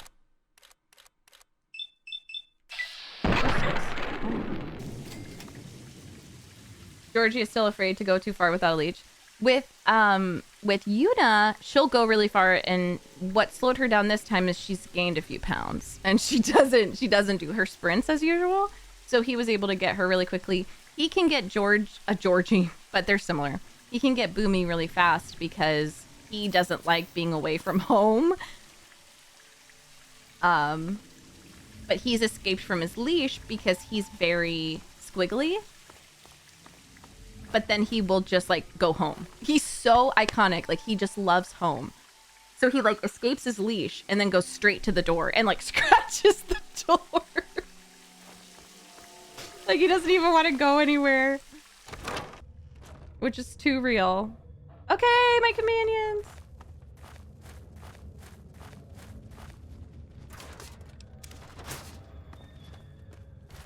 Georgie is still afraid to go too far without a leash. With Yuna, she'll go really far, and what slowed her down this time is she's gained a few pounds, and she doesn't do her sprints as usual. So he was able to get her really quickly. He can get Georgie, but they're similar. He can get Boomy really fast because he doesn't like being away from home. But he's escaped from his leash because he's very squiggly. but then he will just like go home. He's so iconic. Like he just loves home. So he like escapes his leash and then goes straight to the door and like scratches the door. Like he doesn't even want to go anywhere. Which is too real. Okay, my companions.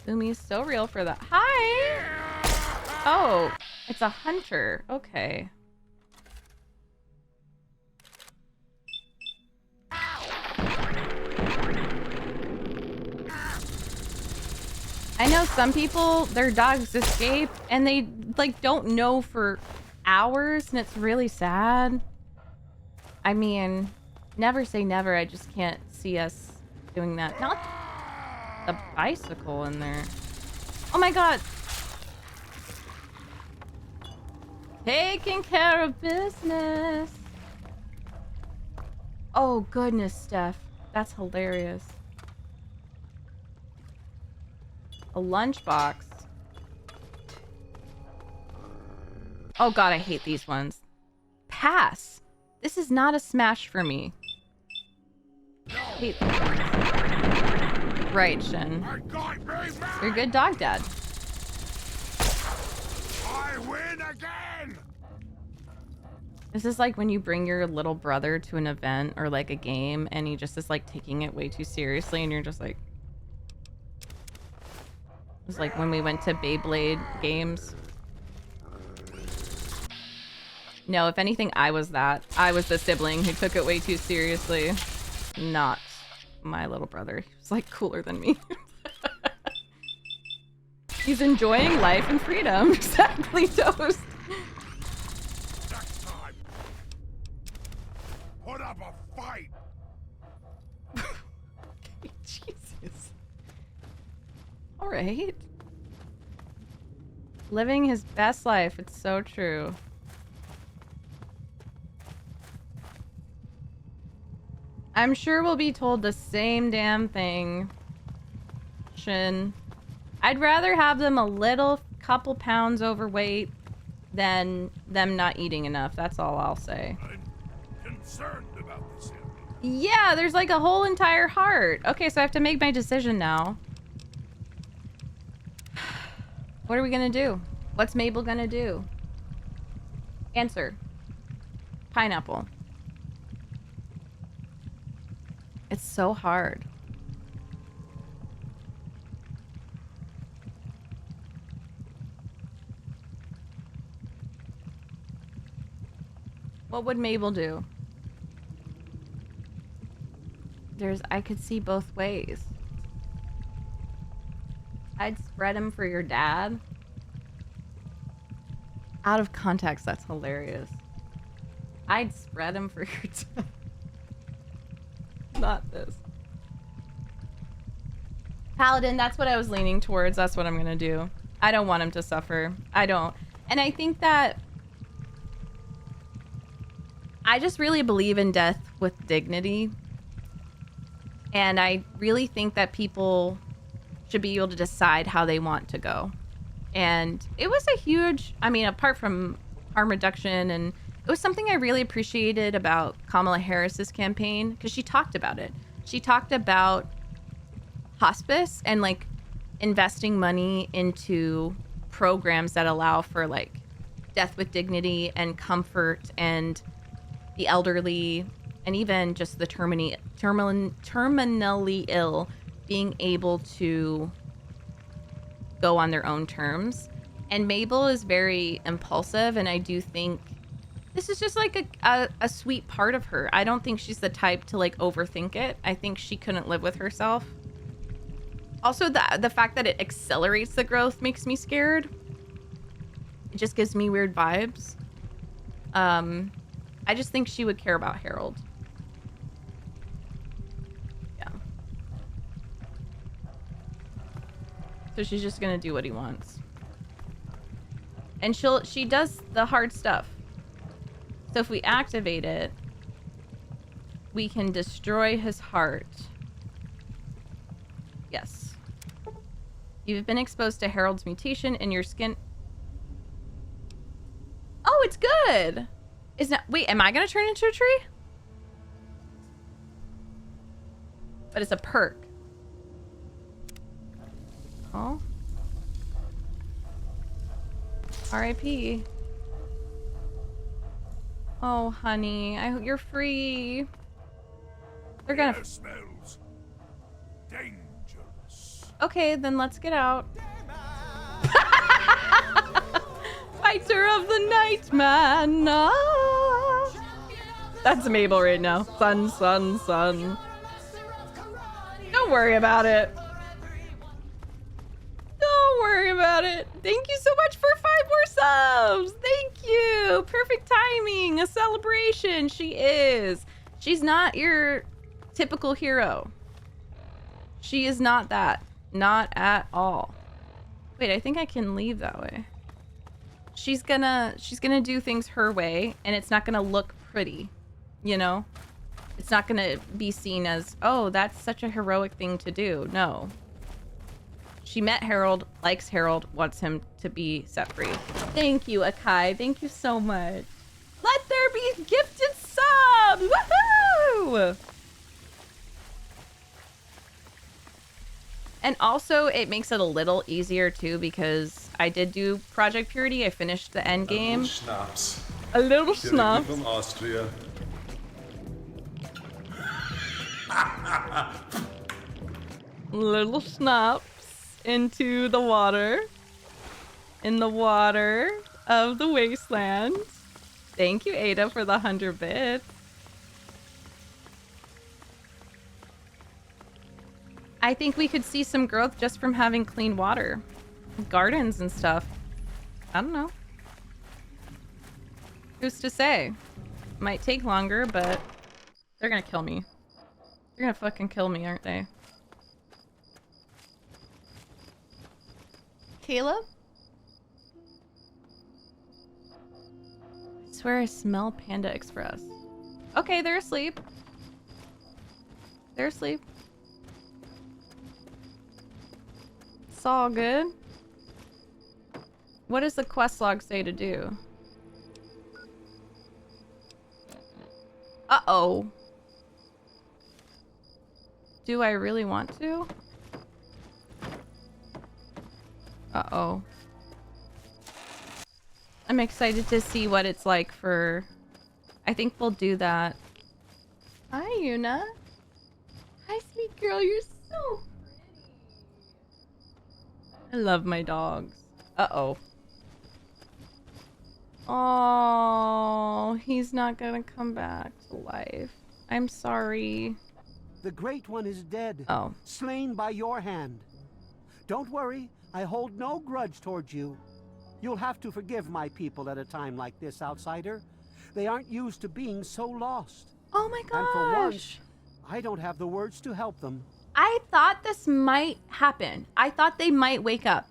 Umi's so real for that. Hi! Oh, it's a hunter. Okay. I know some people, their dogs escape and they like don't know for hours and it's really sad. I mean, never say never. I just can't see us doing that. Not a bicycle in there. Oh my god. Taking care of business. Oh goodness, Steph. That's hilarious. A lunchbox. Oh god, I hate these ones. Pass. This is not a smash for me. Hate these ones. Right, Shin. You're a good dog dad. I win again! This is like when you bring your little brother to an event or like a game and he just is like taking it way too seriously and you're just like... It's like when we went to Beyblade games. No, if anything, I was that. I was the sibling who took it way too seriously. Not my little brother. He was like cooler than me. He's enjoying life and freedom. Exactly, Toast. Next time, put up a fight! Okay, Jesus. Alright. Living his best life. It's so true. I'm sure we'll be told the same damn thing. Shin. I'd rather have them a little couple pounds overweight than them not eating enough. That's all I'll say. I'm concerned about this. Yeah, there's like a whole entire heart. Okay, so I have to make my decision now. What are we gonna do? What's Mabel gonna do? Answer. Pineapple. It's so hard. What would Mabel do? I could see both ways. I'd spread him for your dad. Out of context, that's hilarious. I'd spread him for your dad. Not this. Paladin, that's what I was leaning towards. That's what I'm gonna do. I don't want him to suffer. I don't. And I think that I just really believe in death with dignity. And I really think that people should be able to decide how they want to go. And it was a huge, I mean, apart from harm reduction, and it was something I really appreciated about Kamala Harris's campaign because she talked about it. She talked about hospice and like investing money into programs that allow for like death with dignity and comfort and the elderly and even just the terminally ill being able to go on their own terms. And Mabel is very impulsive, and I do think this is just like a sweet part of her. I don't think she's the type to like overthink it. I think she couldn't live with herself. Also, the fact that it accelerates the growth makes me scared. It just gives me weird vibes. I just think she would care about Harold. Yeah. So she's just gonna do what he wants. And she does the hard stuff. So if we activate it, we can destroy his heart. Yes. You've been exposed to Harold's mutation in your skin. Oh, it's good. Is not. Wait, am I gonna turn into a tree? But it's a perk. Oh. R.I.P. Oh, honey, I hope you're free. They're gonna. Air smells dangerous. Okay, then let's get out. Fighter of the night, man. Ah. That's Mabel right now. Sun, sun, sun. Don't worry about it. Don't worry about it. Thank you so much for 5 more subs. Thank you. Perfect timing. A celebration. She is. She's not your typical hero. She is not that. Not at all. Wait, I think I can leave that way. She's gonna do things her way, and it's not gonna look pretty, you know? It's not gonna be seen as, oh, that's such a heroic thing to do. No. She met Harold, likes Harold, wants him to be set free. Thank you, Akai. Thank you so much. Let there be gifted subs! Woohoo! And also, it makes it a little easier, too, because I did do Project Purity. I finished the end game. Schnaps. A little Directly schnapps. from Austria. Little schnapps into the water. In the water of the wasteland. Thank you, Ada, for the 100 bits. I think we could see some growth just from having clean water. Gardens and stuff. I don't know. Who's to say? Might take longer, but they're gonna kill me. They're gonna fucking kill me, aren't they? Caleb? I swear I smell Panda Express. Okay, they're asleep. They're asleep. It's all good. What does the quest log say to do? Uh-oh. Do I really want to? Uh-oh. I'm excited to see what it's like for... I think we'll do that. Hi, Yuna. Hi, sweet girl. You're so pretty. I love my dogs. Uh-oh. Oh, he's not gonna come back to life. I'm sorry. The Great One is dead. Oh. Slain by your hand. Don't worry, I hold no grudge towards you. You'll have to forgive my people at a time like this, outsider. They aren't used to being so lost. Oh my gosh. And for once, I don't have the words to help them. I thought this might happen. I thought they might wake up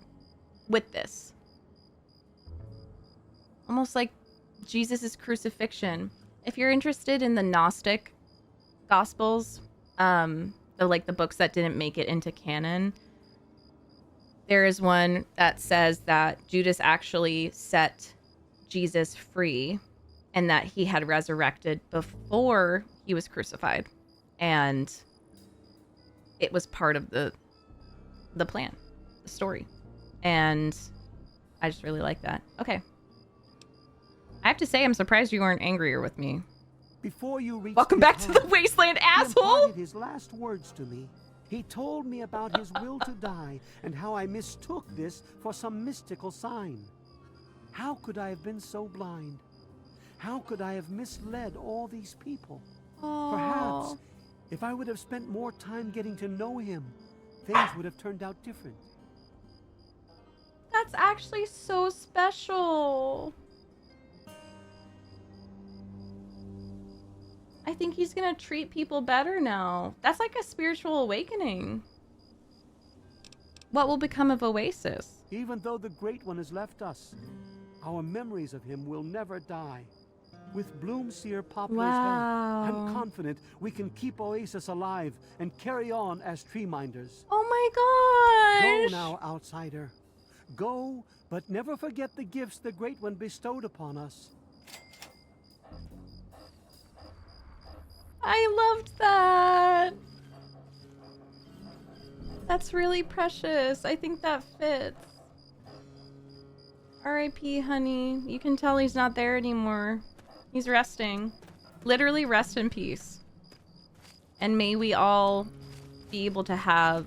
with this. Almost like Jesus' crucifixion. If you're interested in the Gnostic Gospels, the books that didn't make it into canon, there is one that says that Judas actually set Jesus free and that he had resurrected before he was crucified. And it was part of the plan, the story. And I just really like that. Okay. I have to say, I'm surprised you weren't angrier with me. Before you reached Welcome back to the wasteland, asshole! He imparted his last words to me. He told me about his will to die and how I mistook this for some mystical sign. How could I have been so blind? How could I have misled all these people? Aww. Perhaps, if I would have spent more time getting to know him, things would have turned out different. That's actually so special. I think he's gonna treat people better now. That's like a spiritual awakening. What will become of Oasis? Even though the Great One has left us, our memories of him will never die. With Bloomseer Poplar's help, I'm confident we can keep Oasis alive and carry on as tree minders. Oh my gosh! Go now, outsider. Go, but never forget the gifts the Great One bestowed upon us. I loved that. That's really precious. I think that fits. R.I.P. honey. You can tell he's not there anymore. He's resting. Literally rest in peace. And may we all be able to have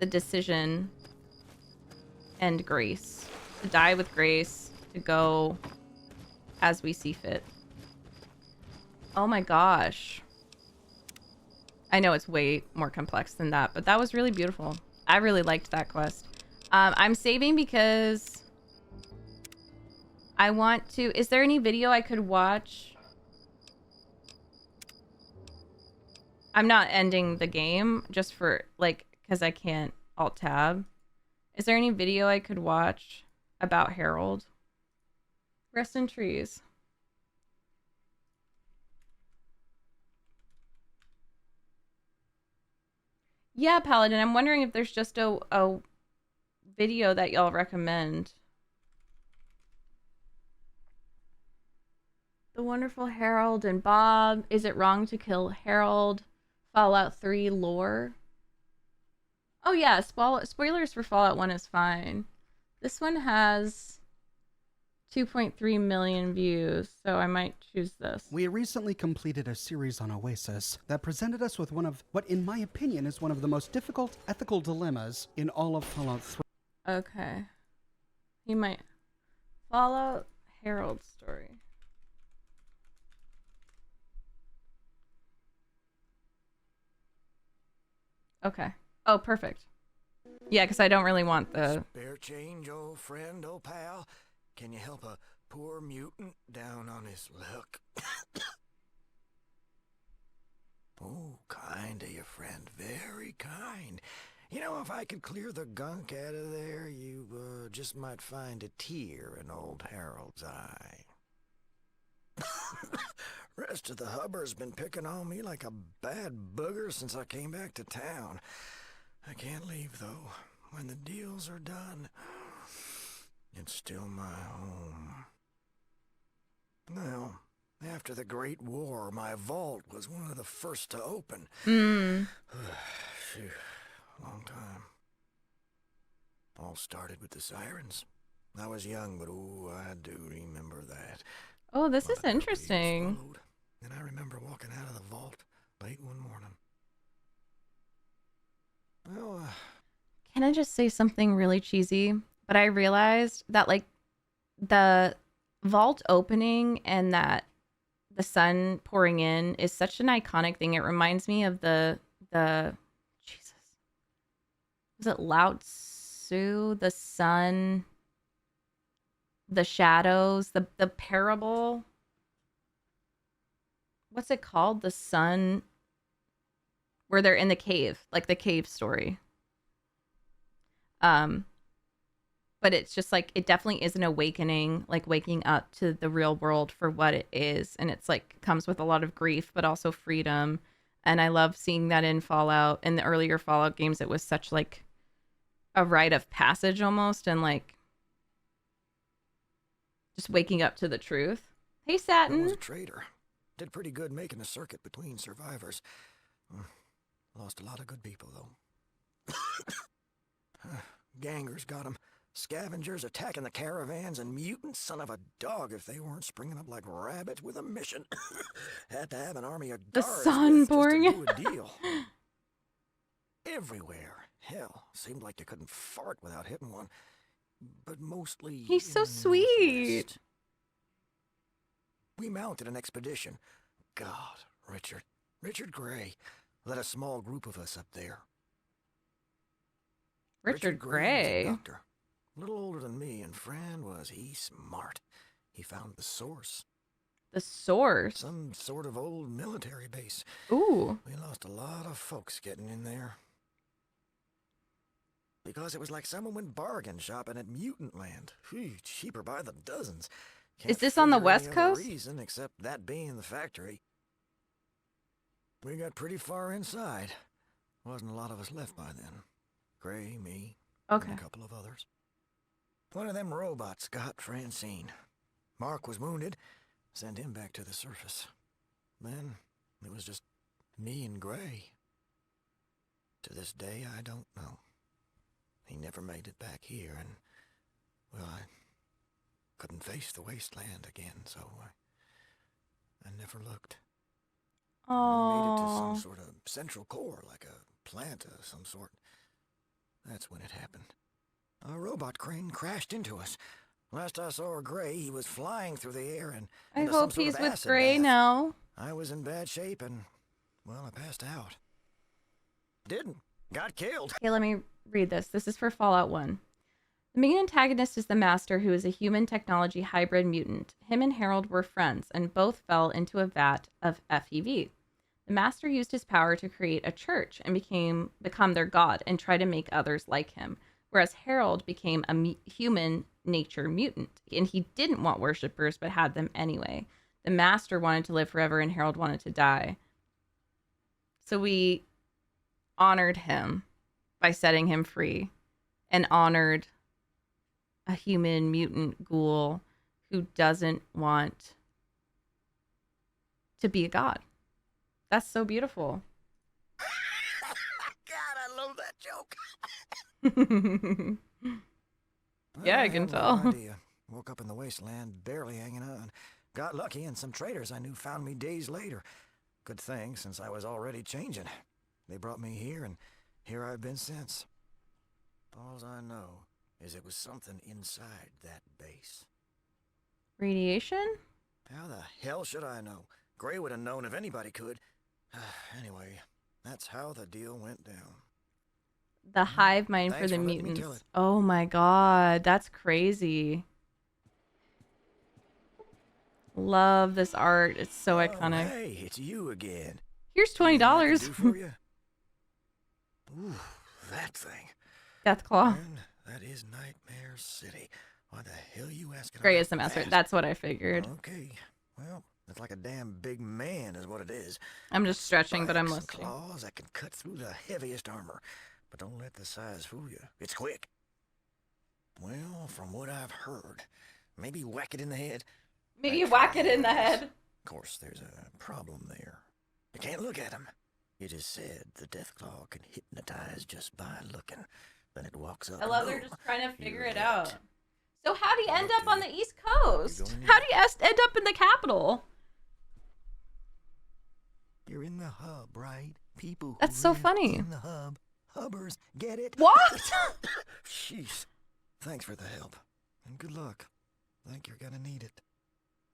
the decision and grace. To die with grace. To go as we see fit. Oh my gosh. I know it's way more complex than that, but that was really beautiful. I really liked that quest. I'm saving because I want to... Is there any video I could watch? I'm not ending the game just for, like, because I can't alt-tab. Is there any video I could watch about Harold? Rest in trees. Yeah, Paladin, I'm wondering if there's just a video that y'all recommend. The wonderful Harold and Bob. Is it wrong to kill Harold? Fallout 3 lore. Oh yeah, spoilers for Fallout 1 is fine. This one has 2.3 million views, so I might choose this. We recently completed a series on Oasis that presented us with one of what, in my opinion, is one of the most difficult ethical dilemmas in all of Fallout 3. Okay. He might... Fallout Harold story. Okay. Oh, perfect. Yeah, because I don't really want the... Spare change, old friend, old pal? Can you help a poor mutant down on his luck? Oh, kind of your friend. Very kind. You know, if I could clear the gunk out of there, you just might find a tear in old Harold's eye. Rest of the hubber's been picking on me like a bad booger since I came back to town. I can't leave, though. When the deals are done, it's still my home. Well, after the Great War, my vault was one of the first to open. Phew, long time. All started with the sirens. I was young, but oh, I do remember that. Oh, this is interesting. And I remember walking out of the vault late one morning. Well, Can I just say something really cheesy? But I realized that, like, the vault opening and that the sun pouring in is such an iconic thing. It reminds me of the Jesus. Was it Lao Tzu? The sun, the shadows, the parable. What's it called? The sun, where they're in the cave, like the cave story. But it's just like, it definitely is an awakening, like waking up to the real world for what it is. And it's like, comes with a lot of grief, but also freedom. And I love seeing that in Fallout. In the earlier Fallout games, it was such like a rite of passage almost. And like, just waking up to the truth. Hey, Satin. I was a traitor. Did pretty good making a circuit between survivors. Lost a lot of good people, though. Gangers got 'em. Scavengers attacking the caravans, and mutants, son of a dog, if they weren't springing up like rabbits with a mission. Had to have an army of the guards sun just pouring to do a deal. Everywhere. Hell, seemed like you couldn't fart without hitting one. But mostly... He's so sweet. We mounted an expedition. God, Richard Gray led a small group of us up there. Richard Gray? Was a doctor. A little older than me, and Fran was he smart. He found the source. The source? Some sort of old military base. Ooh. We lost a lot of folks getting in there. Because it was like someone went bargain shopping at Mutant Land. Phew, cheaper by the dozens. Can't Is this on the figure West any other Coast? reason except that being the factory. We got pretty far inside. Wasn't a lot of us left by then. Gray, me. Okay. And a couple of others. One of them robots got Francine. Mark was wounded. Sent him back to the surface. Then it was just me and Gray. To this day, I don't know. He never made it back here, and, well, I couldn't face the wasteland again, so I never looked. We made it to some sort of central core, like a plant of some sort. That's when it happened. A robot crane crashed into us. Last I saw Gray, he was flying through the air and I into hope some sort he's of with acid Gray bath. now. I was in bad shape and, well, I passed out. Didn't. Got killed. Okay, let me read this. This is for Fallout 1. The main antagonist is the Master, who is a human technology hybrid mutant. Him and Harold were friends, and both fell into a vat of FEV. The Master used his power to create a church and become their god and try to make others like him, whereas Harold became a human nature mutant, and he didn't want worshippers but had them anyway. The Master wanted to live forever, and Harold wanted to die. So we honored him by setting him free, and honored a human mutant ghoul who doesn't want to be a god. That's so beautiful. God, I love that joke. Yeah, I can tell. No idea. Woke up in the wasteland, barely hanging on. Got lucky, and some traders I knew found me days later. Good thing, since I was already changing. They brought me here, and here I've been since. All I know is it was something inside that base. Radiation? How the hell should I know? Gray would have known if anybody could. Anyway, that's how the deal went down. The hive mind for Thanks the for letting me tell mutants. it. Oh my god, that's crazy. Love this art. It's so iconic. Hey, it's you again. Here's $20. Anything I can do for you? Ooh, that thing. Deathclaw. Man, that is Nightmare City. Why the hell you asking Gray about is the Master. that? That's what I figured. Okay, well, it's like a damn big man is what it is. I'm just stretching, but I'm Spikes and listening. claws that can cut through the heaviest armor. But don't let the size fool you. It's quick. Well, from what I've heard, maybe whack it in the head. Maybe you whack it in the head. Of course, there's a problem there. You can't look at him. It is said the Deathclaw can hypnotize just by looking. Then it walks up. I love and they're boom, just trying to figure you're it out. it. So how do you end What up do on you- the East Coast? You're going How do you end up in the capital? You're in the hub, right? People who That's so live funny. in the hub. Hubbers, get it? What? Jeez. Thanks for the help. And good luck. Think you're gonna need it.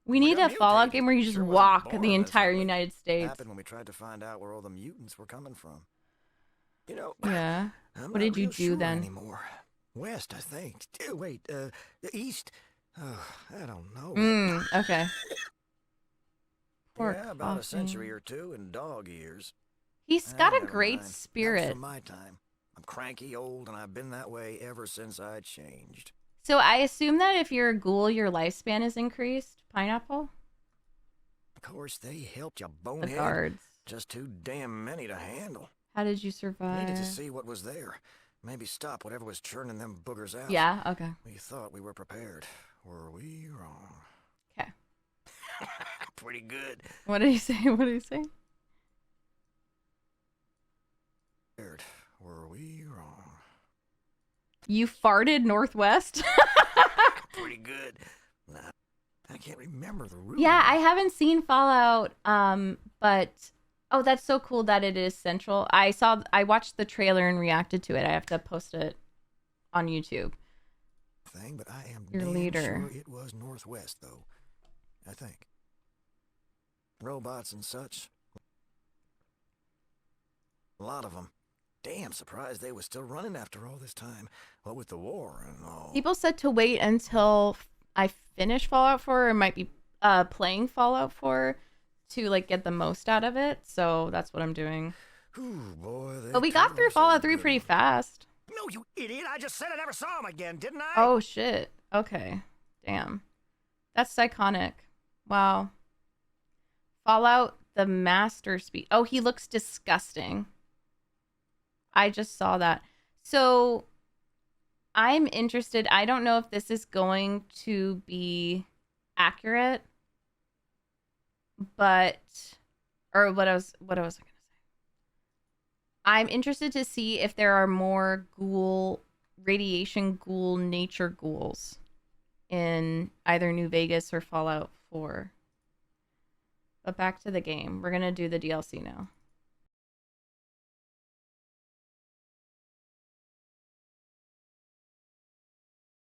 We need a Fallout game where you just Sure wasn't walk born the this entire early. United States. Happened when we tried to find out where all the mutants were coming from. You know, Yeah. I'm What not did you real do sure then? Anymore. West, I think. Wait, the east. Oh, I don't know. Okay. Poor Yeah, about a coffee. century or two in dog years. He's got a Never great mind. That was spirit. from my time. I'm cranky old, and I've been that way ever since I changed. So I assume that if you're a ghoul, your lifespan is increased. Pineapple? Of course, they helped you, The bonehead. guards. Just too damn many to handle. How did you survive? Needed to see what was there. Maybe stop whatever was churning them boogers out. Yeah, okay. We thought we were prepared. Were we wrong? Okay. Pretty good. What did he say? What did he say? Were we wrong? You farted northwest? Pretty good. Nah, I can't remember the route. Yeah, I haven't seen Fallout, but oh, that's so cool that it is central. I watched the trailer and reacted to it. I have to post it on YouTube. Thing, but I am Your damn leader. sure it was northwest, though. I think. Robots and such. A lot of them. Damn surprised they was still running after all this time. What with the war and all. People said to wait until I finish Fallout 4 or might be playing Fallout 4 to like get the most out of it. So that's what I'm doing. Ooh, boy, But we got through Fallout 3 pretty fast. No, you idiot! I just said I never saw him again, didn't I? Oh shit. Okay. Damn. That's iconic. Wow. Fallout the Master Speed. Oh, he looks disgusting. I just saw that. So I'm interested. I don't know if this is going to be accurate, but or what I was gonna say. I'm interested to see if there are more radiation ghoul nature ghouls in either New Vegas or Fallout 4. But back to the game. We're gonna do the DLC now.